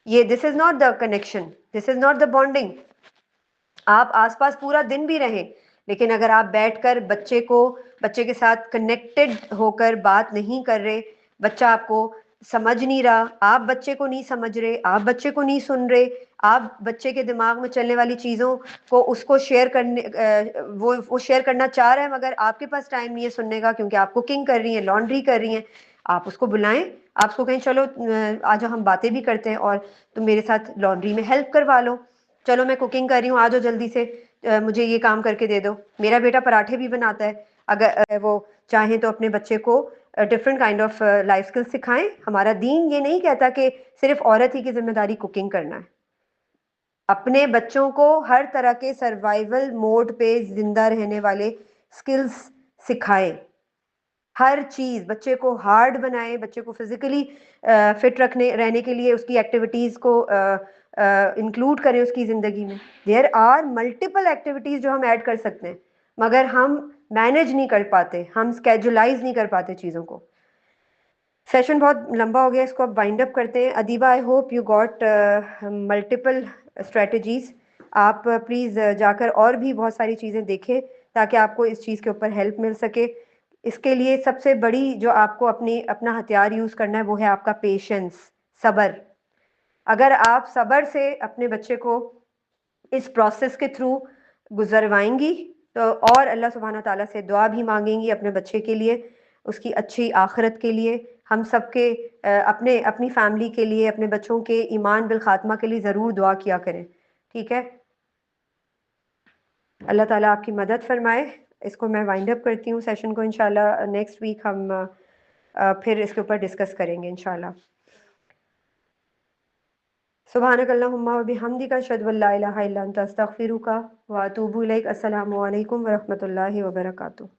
ये this is not the connection, this is not the bonding. आप आसपास पूरा दिन भी रहें, लेकिन अगर आप बैठकर बच्चे के साथ कनेक्टेड होकर बात नहीं कर रहे, बच्चा आपको समझ नहीं रहा, आप बच्चे को नहीं समझ रहे, आप बच्चे को नहीं सुन रहे, आप बच्चे के दिमाग में चलने वाली चीज़ों को उसको शेयर करने वो शेयर करना चाह रहा है, मगर आपके पास टाइम नहीं है सुनने का, क्योंकि आप कुकिंग कर रही हैं, लॉन्ड्री कर रही हैं। आप उसको बुलाएं, आप उसको कहें चलो आज हम बातें भी करते हैं और तुम मेरे साथ लॉन्ड्री में हेल्प करवा लो। चलो मैं कुकिंग कर रही हूँ, आ जाओ जल्दी से, मुझे ये काम करके दे दो। मेरा बेटा पराठे भी बनाता है। अगर वो चाहें तो अपने बच्चे को different kind of life skills सिखाएं। हमारा दीन ये नहीं कहता कि सिर्फ औरत ही की जिम्मेदारी कुकिंग करना है। अपने बच्चों को हर तरह के सर्वाइवल मोड पे जिंदा रहने वाले स्किल्स सिखाएं। हर चीज बच्चे को हार्ड बनाए, बच्चे को फिजिकली फिट रखने रहने के लिए उसकी एक्टिविटीज को इंक्लूड करें उसकी जिंदगी में। देयर आर मल्टीपल एक्टिविटीज जो हम ऐड कर सकते हैं, मगर हम मैनेज नहीं कर पाते, हम स्केजुलाइज नहीं कर पाते चीज़ों को। सेशन बहुत लंबा हो गया, इसको अब वाइंड अप करते हैं। Adiba, I hope you got multiple strategies. आप प्लीज़ जाकर और भी बहुत सारी चीज़ें देखें ताकि आपको इस चीज़ के ऊपर हेल्प मिल सके। इसके लिए सबसे बड़ी जो आपको अपना हथियार यूज़ करना है वो है आपका पेशेंस, सब्र। अगर आप सब्र से अपने बच्चे को इस प्रोसेस के थ्रू गुजरवाएंगी तो और अल्लाह सुब्हाना ताला से दुआ भी मांगेंगी अपने बच्चे के लिए, उसकी अच्छी आखिरत के लिए, हम सब के अपने अपनी फैमिली के लिए, अपने बच्चों के ईमान बिल खात्मा के लिए ज़रूर दुआ किया करें। ठीक है, अल्लाह ताला आपकी मदद फरमाए। इसको मैं वाइंड अप करती हूँ सेशन को। इंशाल्लाह नेक्स्ट वीक हम फिर इसके ऊपर डिस्कस करेंगे इंशाल्लाह। सुब्हानक अल्लाहुम्मा व बिहम्दिका अशहदु अल्ला इलाहा इल्ला अंता अस्तगफिरुका व अतूबु इलैक। अस्सलामु अलैकुम व रहमतुल्लाहि व बरकातुहू।